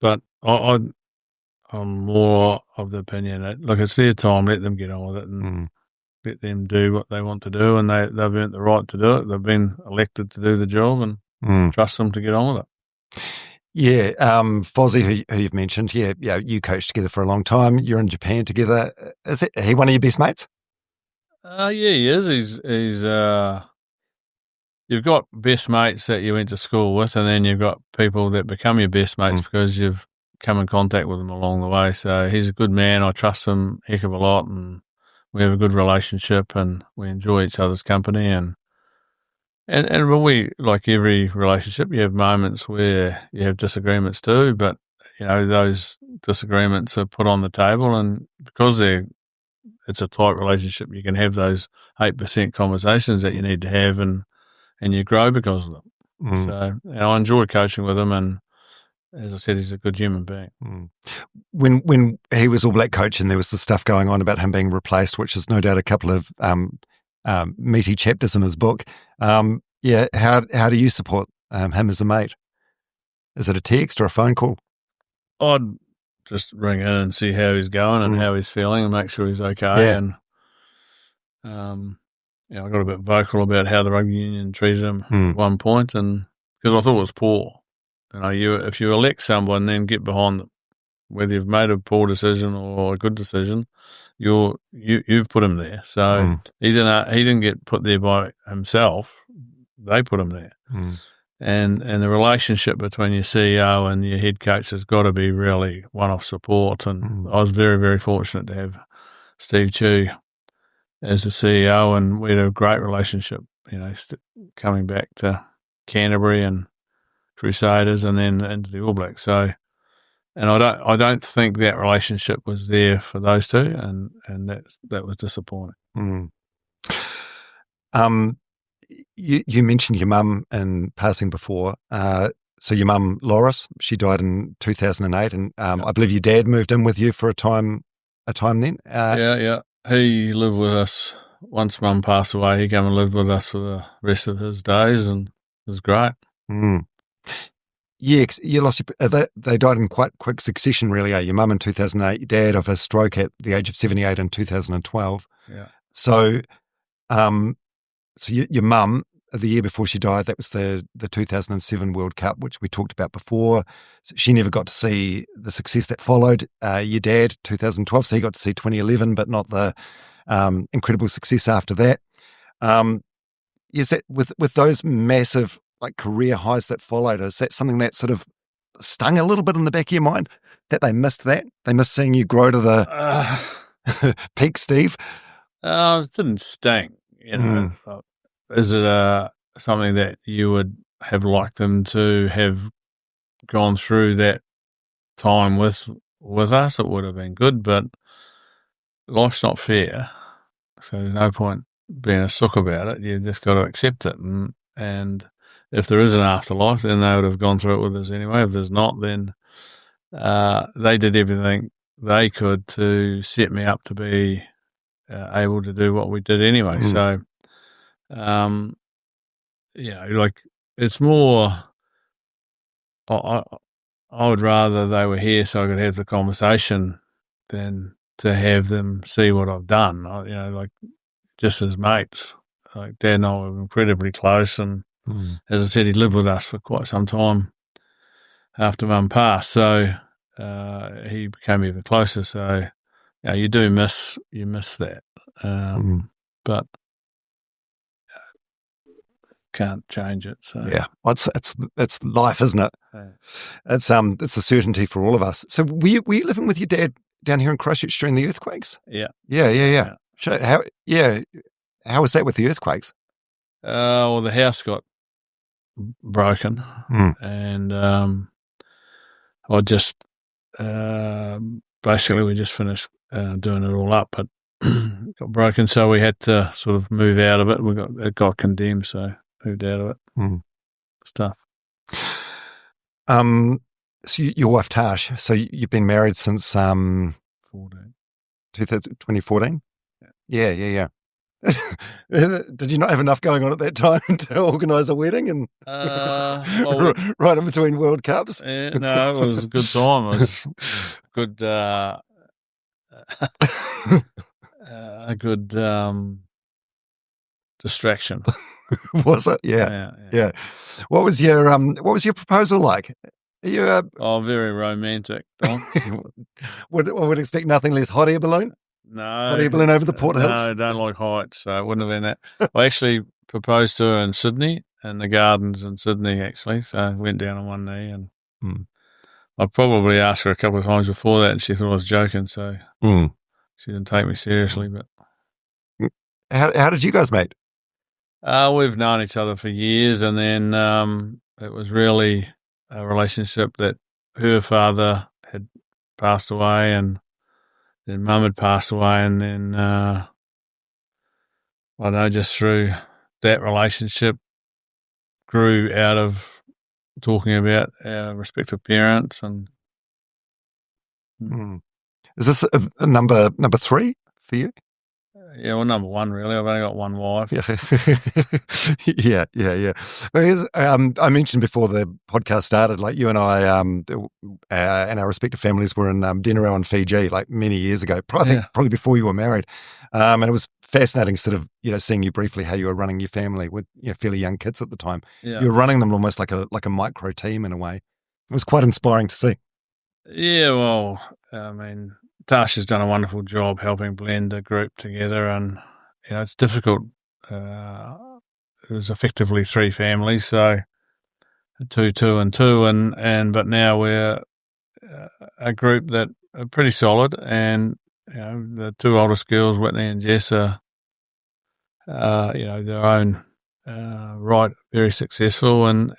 but I'm more of the opinion that, look, it's their time. Let them get on with it, and let them do what they want to do, and they've earned the right to do it. They've been elected to do the job, and trust them to get on with it. Yeah, Fozzie, who you've mentioned, you coached together for a long time. You're in Japan together. Is he one of your best mates? Yeah, he is. He's you've got best mates that you went to school with, and then you've got people that become your best mates because you've come in contact with them along the way. So he's a good man. I trust him a heck of a lot, and we have a good relationship, and we enjoy each other's company. And when we, like every relationship, you have moments where you have disagreements too, but those disagreements are put on the table, and because it's a tight relationship, you can have those 8% conversations that you need to have, and you grow because of them. So I enjoy coaching with him, and as I said, he's a good human being. When he was All Black coach and there was the stuff going on about him being replaced, which is no doubt a couple of meaty chapters in his book. How do you support him as a mate? Is it a text or a phone call? I'd just ring in and see how he's going and how he's feeling and make sure he's okay. Yeah. And I got a bit vocal about how the rugby union treated him at one point, and because I thought it was poor. If you elect someone, then get behind them. Whether you've made a poor decision or a good decision, you've put him there. So he didn't get put there by himself. They put him there. And the relationship between your CEO and your head coach has got to be really one of support. And I was very, very fortunate to have Steve Chu as the CEO, and we had a great relationship, coming back to Canterbury and Crusaders and then into the All Blacks. So, and I don't think that relationship was there for those two, and that was disappointing. You mentioned your mum in passing before. So your mum, Loris, she died in 2008, and I believe your dad moved in with you for a time then. Yeah. He lived with us. Once Mum passed away, he came and lived with us for the rest of his days, and it was great. Yeah, you lost they died in quite quick succession, really. Your mum in 2008, your dad of a stroke at the age of 78 in 2012. Yeah. So, your mum, the year before she died, that was the 2007 World Cup, which we talked about before. So she never got to see the success that followed. Your dad, 2012, so he got to see 2011, but not the incredible success after that. Is that with those massive career highs that followed, is that something that sort of stung a little bit in the back of your mind, that they missed that? They missed seeing you grow to the peak, Steve? It didn't sting, Is it something that you would have liked them to have gone through that time with us? It would have been good, but life's not fair, so there's no point being a sook about it. You just got to accept it, and if there is an afterlife, then they would have gone through it with us anyway. If there's not, then they did everything they could to set me up to be able to do what we did anyway. So, it's more. I would rather they were here so I could have the conversation than to have them see what I've done. Just as mates. Dad and I were incredibly close, and as I said, he lived with us for quite some time after Mum passed. So he became even closer. So you do miss that, but can't change it. So yeah, it's life, isn't it? It's the certainty for all of us. So were you living with your dad down here in Christchurch during the earthquakes? Yeah. Sure. How was that with the earthquakes? Well, the house got broken, and I just basically we just finished doing it all up, but it got broken, so we had to sort of move out of it. It got condemned, so moved out of it. It's tough. So your wife Tash. So you've been married since 2014. Yeah. Did you not have enough going on at that time to organise a wedding and right in between World Cups? No, it was a good time. It was good, a good distraction. Was it? Yeah. What was your proposal like? Are you very romantic, Don. would expect nothing less. Hot air balloon? No. Hot air balloon over the Port Hills? No, I don't like heights, so it wouldn't have been that. I actually proposed to her in Sydney, in the gardens in Sydney, actually. So I went down on one knee, and I probably asked her a couple of times before that, and she thought I was joking, so she didn't take me seriously. But how did you guys meet? We've known each other for years, and then it was really a relationship that her father had passed away, and then Mum had passed away, and then I know just through that relationship grew out of talking about our respective parents. And Is this a number 3 for you? yeah, well, number one, really. I've only got one wife. Yeah. Well, I mentioned before the podcast started, like you and I and our respective families were in Dinero on Fiji, like many years ago. I think probably before you were married. And it was fascinating, sort of, seeing you briefly how you were running your family with fairly young kids at the time. Yeah. You were running them almost like a micro team in a way. It was quite inspiring to see. Yeah, well, I mean, Tash has done a wonderful job helping blend the group together, and it's difficult. It was effectively 3 families, so 2, 2, and 2, and but now we're a group that are pretty solid, and the 2 oldest girls, Whitney and Jess, are their own right, very successful, and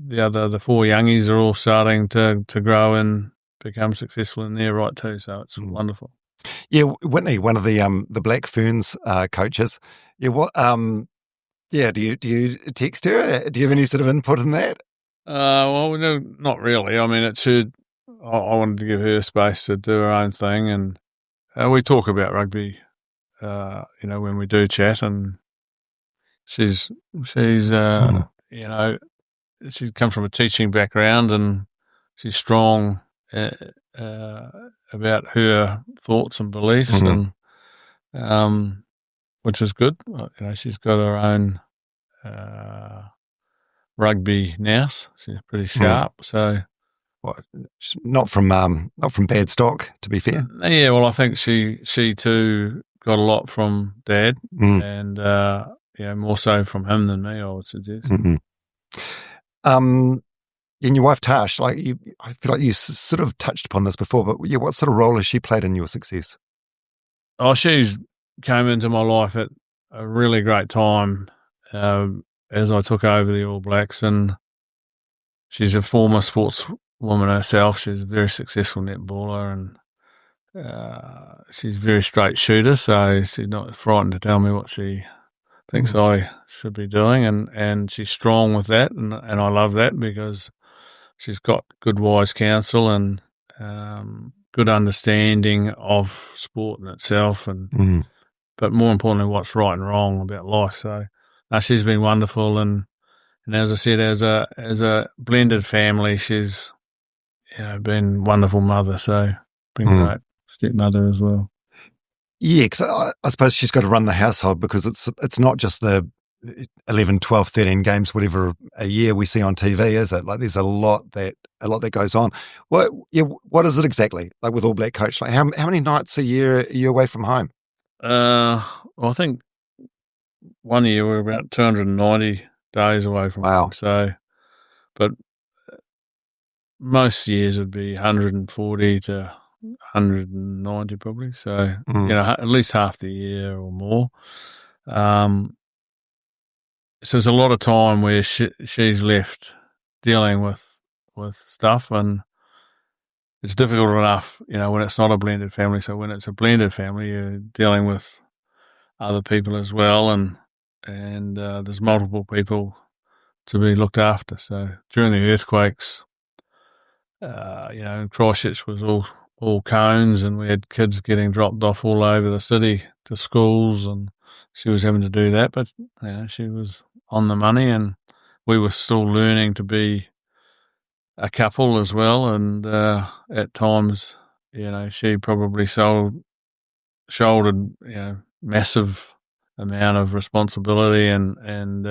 the 4 youngies are all starting to grow and become successful in their right too. So it's wonderful. Yeah, Whitney, one of the Black Ferns coaches. Yeah, what? Do you text her? Do you have any sort of input in that? Well, no, not really. I mean, I wanted to give her space to do her own thing, and we talk about rugby. When we do chat, and she's she's come from a teaching background, and she's strong about her thoughts and beliefs, and which is good. She's got her own rugby nous. She's pretty sharp. So, not from bad stock, to be fair. Yeah, well, I think she too got a lot from Dad, and more so from him than me, I would suggest. And your wife Tash, I feel like you sort of touched upon this before, but what sort of role has she played in your success? Oh, she's came into my life at a really great time as I took over the All Blacks, and she's a former sportswoman herself. She's a very successful netballer, and she's a very straight shooter, so she's not frightened to tell me what she thinks I should be doing, and she's strong with that, and I love that because she's got good wise counsel and good understanding of sport in itself, and but more importantly, what's right and wrong about life. So she's been wonderful, and as I said, as a blended family, she's been a wonderful mother. So been great stepmother as well. Yeah, because I suppose she's got to run the household because it's not just the 11, 12, 13 games, whatever a year we see on TV, is it? Like there's a lot that goes on. What is it exactly? Like with All Black coach, like how many nights a year are you away from home? Well, I think one year we were about 290 days away from home. So, but most years would be 140 to 190 probably. So, at least half the year or more. So there's a lot of time where she's left dealing with stuff, and it's difficult enough, when it's not a blended family. So when it's a blended family, you're dealing with other people as well, and there's multiple people to be looked after. So during the earthquakes, Christchurch was all cones, and we had kids getting dropped off all over the city to schools, and she was having to do that, but she was on the money, and we were still learning to be a couple as well. And at times, she probably shouldered massive amount of responsibility and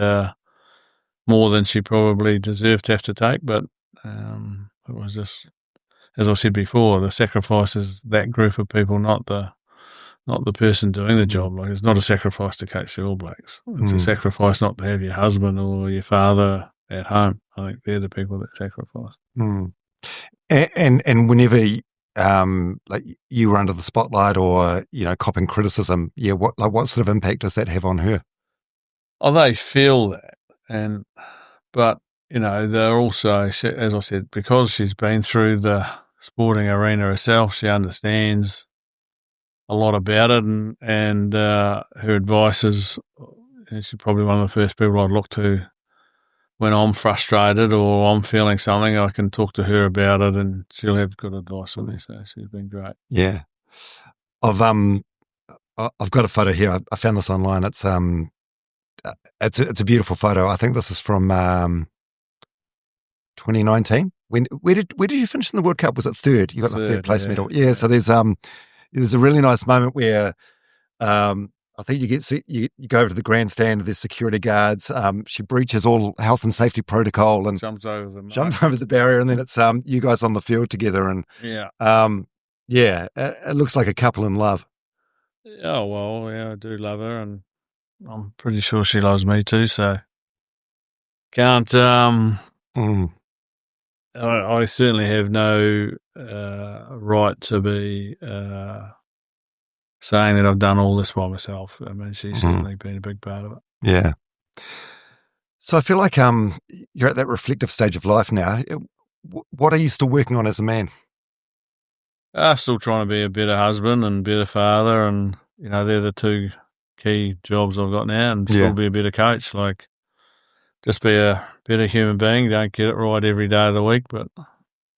more than she probably deserved to have to take. But it was just, as I said before, the sacrifice is that group of people, not the person doing the job. Like, it's not a sacrifice to coach the All Blacks. It's a sacrifice not to have your husband or your father at home. I think they're the people that sacrifice. And whenever like you were under the spotlight or copping criticism, what sort of impact does that have on her? Oh, they feel that, but they're also, as I said, because she's been through the sporting arena herself, she understands a lot about it, and her advice is, she's probably one of the first people I'd look to when I'm frustrated or I'm feeling something, I can talk to her about it, and she'll have good advice for me. So she's been great. Yeah. I've got a photo here. I found this online. It's a beautiful photo. I think this is from 2019. Where did you finish in the World Cup? Was it third? You got the third place medal. Yeah. So there's a really nice moment where I think you go over to the grandstand. There's security guards. She breaches all health and safety protocol and Jumps over the barrier, and then it's you guys on the field together. And it looks like a couple in love. Oh well, yeah, I do love her, and I'm pretty sure she loves me too. So can't. I certainly have no right to be saying that I've done all this by myself. I mean, she's certainly been a big part of it. Yeah. So I feel like you're at that reflective stage of life now. What are you still working on as a man? Still trying to be a better husband and better father, and they're the two key jobs I've got now, and still be a better coach. Like, just be a better human being. Don't get it right every day of the week, but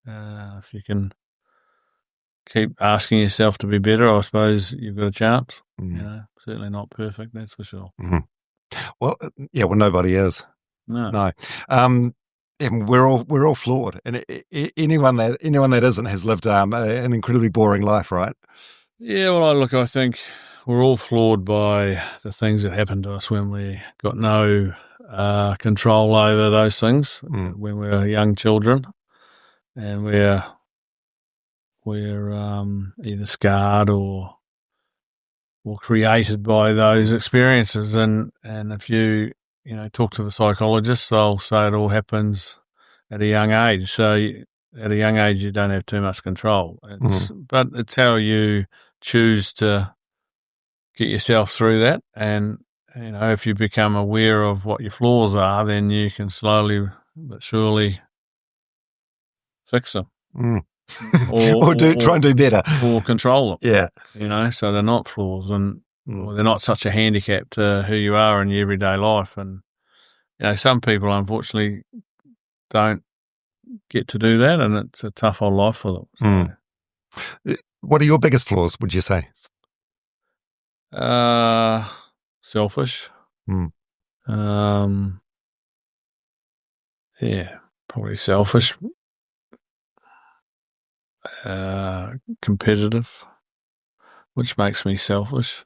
if you can keep asking yourself to be better, I suppose you've got a chance. Certainly not perfect, that's for sure. Well, nobody is. No. And we're all flawed, and anyone that isn't has lived an incredibly boring life, right? Yeah. Well, I think we're all flawed by the things that happen to us when we got no control over those things when we're young children, and we're either scarred or created by those experiences. And if you talk to the psychologists, they'll say it all happens at a young age. So at a young age, you don't have too much control. But it's how you choose to get yourself through that. And, if you become aware of what your flaws are, then you can slowly but surely fix them. Or try and do better. Or control them. Yeah. So they're not flaws, and they're not such a handicap to who you are in your everyday life. And, some people, unfortunately, don't get to do that, and it's a tough old life for them. So. What are your biggest flaws, would you say? Selfish. Probably selfish. Competitive, which makes me selfish.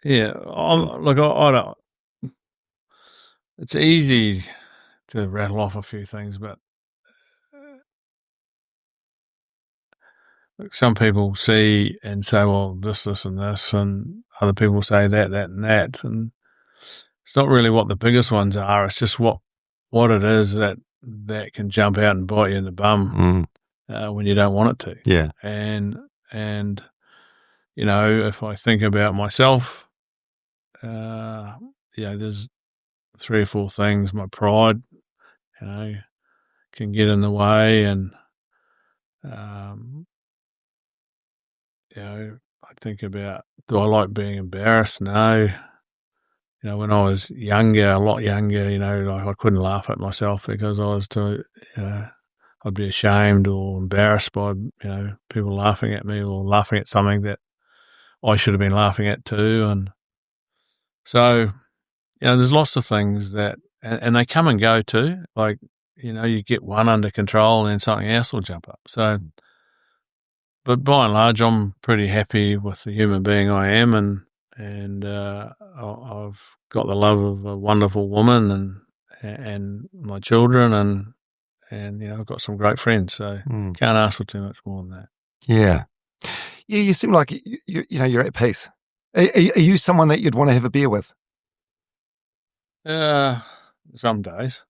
Yeah, I don't. It's easy to rattle off a few things, but some people see and say, well, this, and this, and other people say that, and that. And it's not really what the biggest ones are. It's just what it is that can jump out and bite you in the bum when you don't want it to. Yeah. And if I think about myself, there's 3 or 4 things. My pride, can get in the way, and I think about, do I like being embarrassed? No. When I was younger, a lot younger, I couldn't laugh at myself because I was too, I'd be ashamed or embarrassed by, people laughing at me or laughing at something that I should have been laughing at too. And so, there's lots of things that, and they come and go too. Like, you get one under control and then something else will jump up. So, but by and large, I'm pretty happy with the human being I am, and I've got the love of a wonderful woman and my children, and I've got some great friends. So can't ask for too much more than that. Yeah. You seem like you're at peace. Are you someone that you'd want to have a beer with? Some days.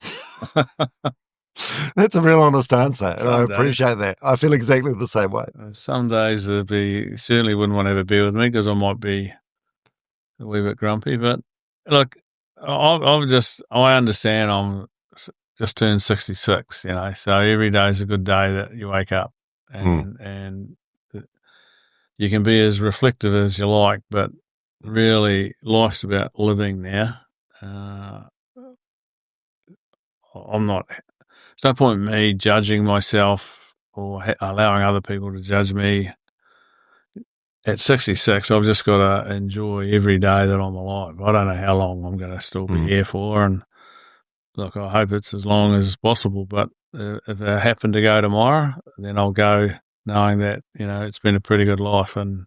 That's a real honest answer, and I appreciate that. I feel exactly the same way. Some days certainly wouldn't want to have a beer with me because I might be a wee bit grumpy. But look, I understand I'm just turned 66, so every day is a good day that you wake up, and you can be as reflective as you like, but really life's about living now. I'm not. There's no point in me judging myself or allowing other people to judge me. At 66, I've just got to enjoy every day that I'm alive. I don't know how long I'm going to still be here for, and look, I hope it's as long as possible. But if I happen to go tomorrow, then I'll go knowing that it's been a pretty good life, and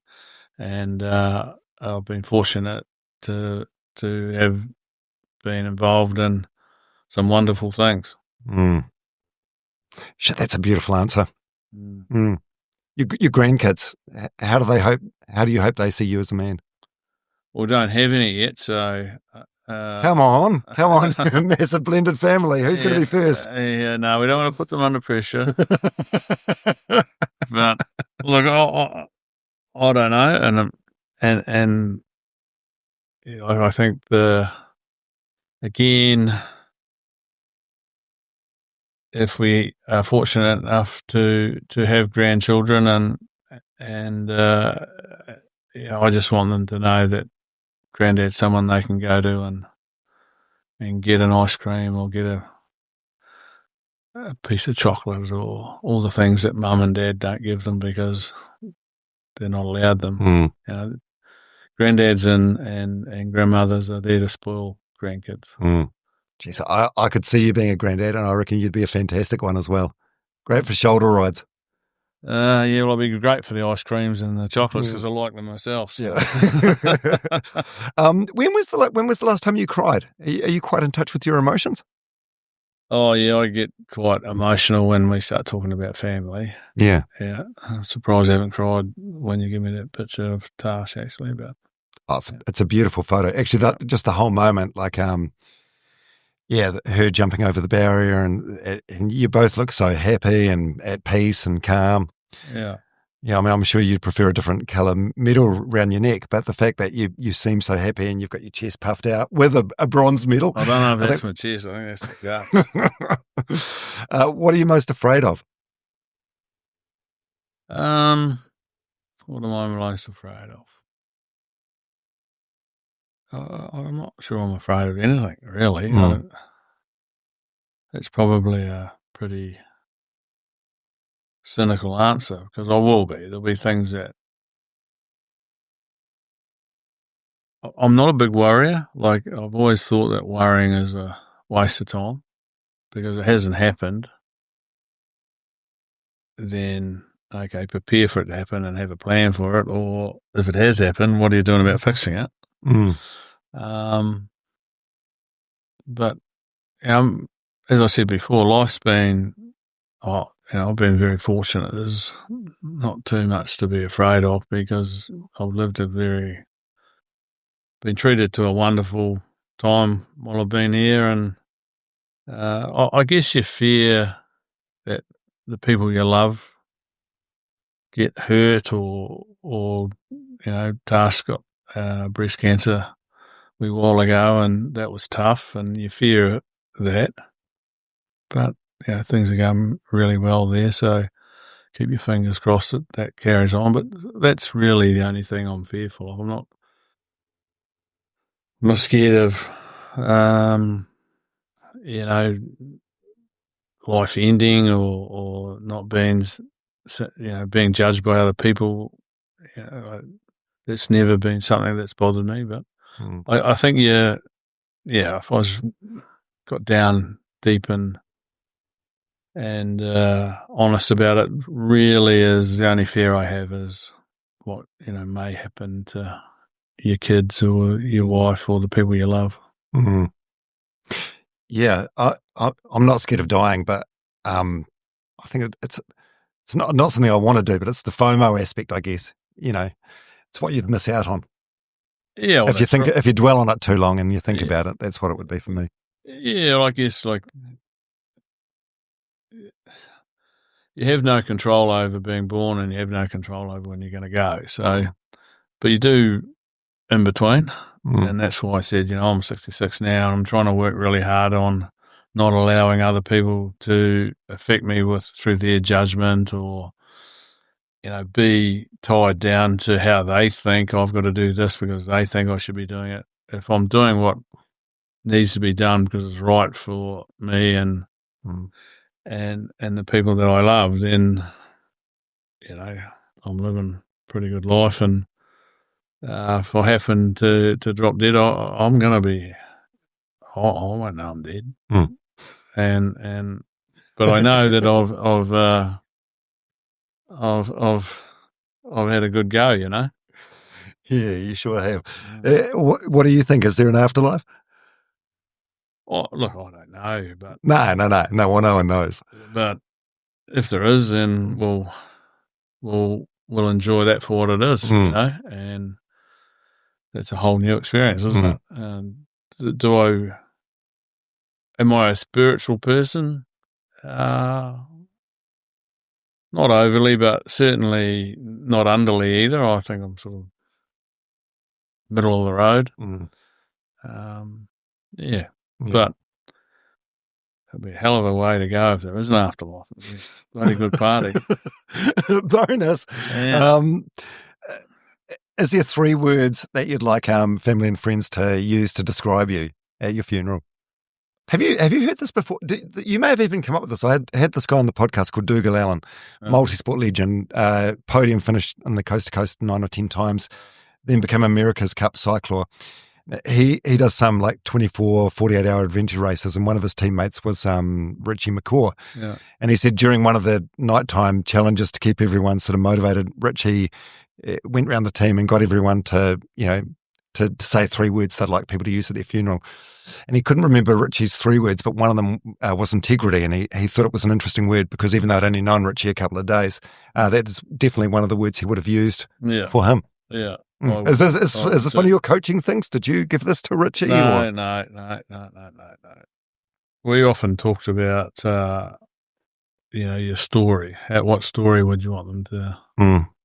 I've been fortunate to have been involved in some wonderful things. Shit, that's a beautiful answer. Your grandkids, how do you hope they see you as a man? Well, we don't have any yet, so come on, massive blended family. Who's going to be first? No, we don't want to put them under pressure. But look, I don't know, and I think again, if we are fortunate enough to have grandchildren, and I just want them to know that Granddad's someone they can go to and get an ice cream or get a piece of chocolate or all the things that Mum and Dad don't give them because they're not allowed them. Granddads and grandmothers are there to spoil grandkids. Jeez, I could see you being a granddad, and I reckon you'd be a fantastic one as well. Great for shoulder rides. Well, I'd be great for the ice creams and the chocolates because I like them myself. So. Yeah. When was the last time you cried? Are you quite in touch with your emotions? Oh yeah, I get quite emotional when we start talking about family. Yeah. I'm surprised I haven't cried when you give me that picture of Tash actually. But it's a beautiful photo. Actually, just the whole moment, like her jumping over the barrier, and you both look so happy and at peace and calm. Yeah. Yeah, I mean, I'm sure you'd prefer a different colour medal around your neck, but the fact that you seem so happy and you've got your chest puffed out with a bronze medal. I don't know if that's my chest. I think that's the gut. What are you most afraid of? What am I most afraid of? I'm not sure I'm afraid of anything, really. It's probably a pretty cynical answer because I will be. There'll be things that I'm not a big worrier. Like I've always thought that worrying is a waste of time because it hasn't happened. Then okay, prepare for it to happen and have a plan for it. Or if it has happened, what are you doing about fixing it? But as I said before, life's been. I've been very fortunate. There's not too much to be afraid of because I've been treated to a wonderful time while I've been here, and I guess you fear that the people you love get hurt or Tash got breast cancer a wee while ago, and that was tough, and you fear that, but things are going really well there, so keep your fingers crossed that carries on. But that's really the only thing I'm fearful of. I'm not scared of, life ending or not being judged by other people. That's never been something that's bothered me. But I think, if I got down deep and honest about it, really is the only fear I have is what may happen to your kids or your wife or the people you love. Yeah, I'm not scared of dying, but I think it's not something I want to do, but it's the FOMO aspect, I guess. It's what you'd miss out on. Yeah, well, if you dwell on it too long and you think about it, that's what it would be for me. Yeah, I guess you have no control over being born, and you have no control over when you're going to go. So, but you do in between, and that's why I said, I'm 66 now, and I'm trying to work really hard on not allowing other people to affect me through their judgment or, be tied down to how they think I've got to do this because they think I should be doing it. If I'm doing what needs to be done because it's right for me and the people that I love, then, I'm living a pretty good life. And if I happen to drop dead, I'm going to be, I won't know I'm dead. But I know that I've had a good go, Yeah, you sure have. What do you think? Is there an afterlife? Oh, look, I don't know, but No, well, no one knows. But if there is, then we'll enjoy that for what it is, and that's a whole new experience, isn't it? Am I a spiritual person? Not overly, but certainly not underly either. I think I'm sort of middle of the road. But it'd be a hell of a way to go if there is an afterlife. It'd be a bloody good party. Bonus. Yeah. Is there 3 words that you'd like family and friends to use to describe you at your funeral? Have you heard this before? You may have even come up with this. I had this guy on the podcast called Dougal Allen, multi-sport legend, podium finished on the Coast to Coast 9 or 10 times, then became America's Cup cycler. He does some like 24, 48-hour adventure races, and one of his teammates was Richie McCaw. Yeah. And he said during one of the nighttime challenges to keep everyone sort of motivated, Richie went around the team and got everyone to say 3 words they'd like people to use at their funeral. And he couldn't remember Richie's 3 words, but one of them was integrity, and he thought it was an interesting word because even though I'd only known Richie a couple of days, that's definitely one of the words he would have used for him. Yeah. Is this one of your coaching things? Did you give this to Richie? No. We often talked about, your story. What story would you want them to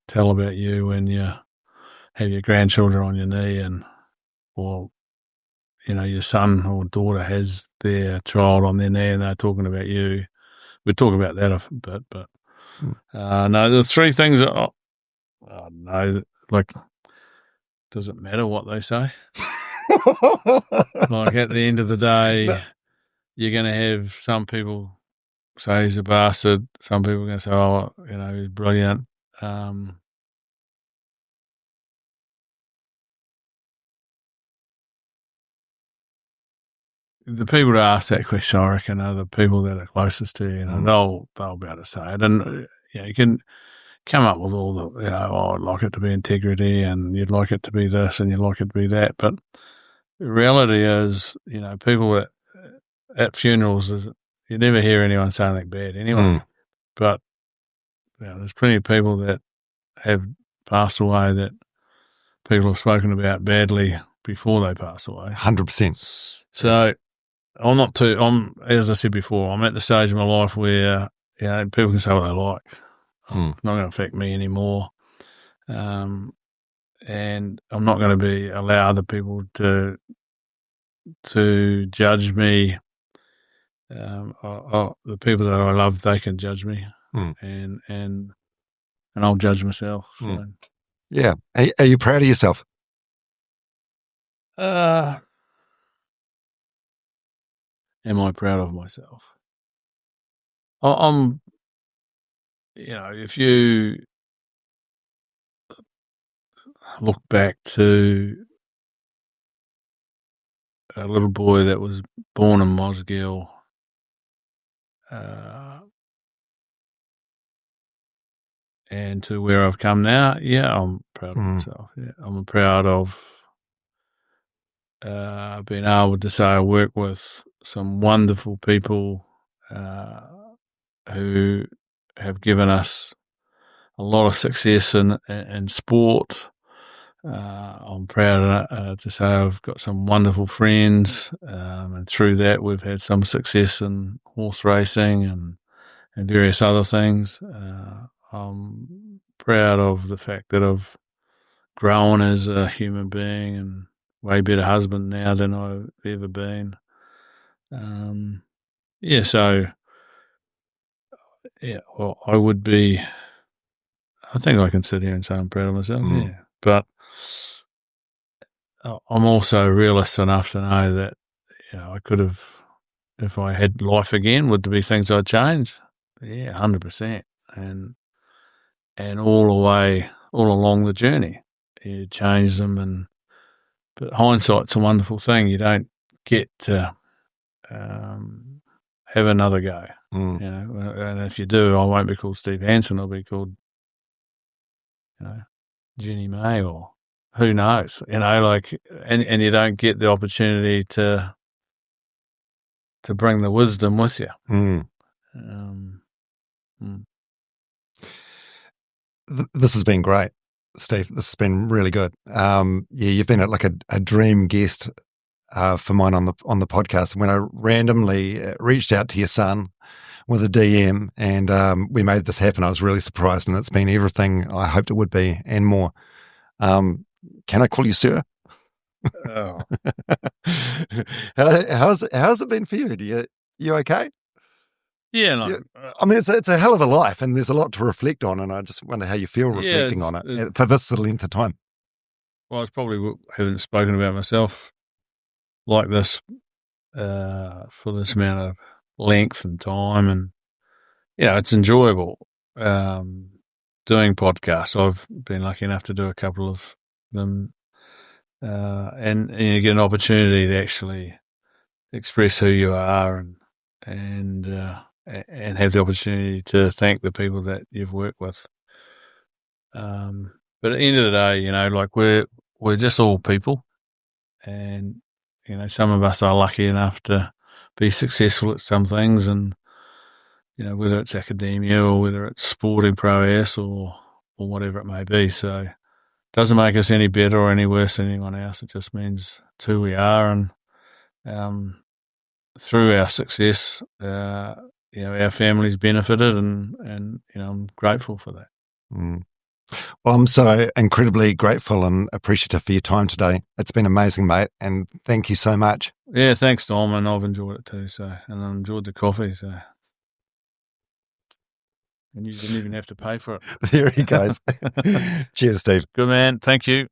tell about you when you have your grandchildren on your knee or your son or daughter has their child on their knee and they're talking about you. We talk about that a bit, but no, the 3 things I don't know, like, does it matter what they say? Like, at the end of the day, you're going to have some people say he's a bastard. Some people are going to say, he's brilliant. The people that ask that question, I reckon, are the people that are closest to you. They'll be able to say it. And you can come up with all the, I'd like it to be integrity and you'd like it to be this and you'd like it to be that. But the reality is, people at funerals, you never hear anyone say anything bad anyway. But there's plenty of people that have passed away that people have spoken about badly before they pass away. 100%. So as I said before, I'm at the stage of my life where, people can say what they like. It's not going to affect me anymore. And I'm not going to allow other people to judge me. The people that I love, they can judge me, and I'll judge myself. So. Yeah. Are you proud of yourself? Am I proud of myself? I'm. If you look back to a little boy that was born in Mosgiel, and to where I've come now, I'm proud of myself. Yeah, I'm proud of being able to say I work with some wonderful people who have given us a lot of success in sport. I'm proud to say I've got some wonderful friends, and through that we've had some success in horse racing and various other things. I'm proud of the fact that I've grown as a human being and way better husband now than I've ever been. I would be. I think I can sit here and say I'm proud of myself. Yeah, but I'm also realist enough to know that I could have, if I had life again, would there be things I'd change? Yeah, 100%. And all along the journey, you change them. But hindsight's a wonderful thing. You don't get to have another go. And if you do, I won't be called Steve Hansen. I'll be called, Jenny May, or who knows, and you don't get the opportunity to bring the wisdom with you. This has been great, Steve. This has been really good. You've been like a dream guest for mine on the podcast. When I randomly reached out to your son with a DM and we made this happen, I was really surprised, and it's been everything I hoped it would be and more. Can I call you Sir? Oh. How's it been for you? You okay? Yeah, no. I mean, it's a hell of a life, and there's a lot to reflect on, and I just wonder how you feel reflecting on it for this length of time. Well, I probably haven't spoken about myself like this for this amount of length and time, and it's enjoyable doing podcasts. I've been lucky enough to do a couple of them, and you get an opportunity to actually express who you are and have the opportunity to thank the people that you've worked with. But at the end of the day, we're just all people, and some of us are lucky enough to be successful at some things, and whether it's academia or whether it's sporting prowess or whatever it may be. So it doesn't make us any better or any worse than anyone else. It just means it's who we are, and through our success, our family's benefited, and I'm grateful for that. Well, I'm so incredibly grateful and appreciative for your time today. It's been amazing, mate, and thank you so much. Yeah, thanks, Tom, and I've enjoyed it too. And I enjoyed the coffee. And you didn't even have to pay for it. There he goes. Cheers, Steve. Good man. Thank you.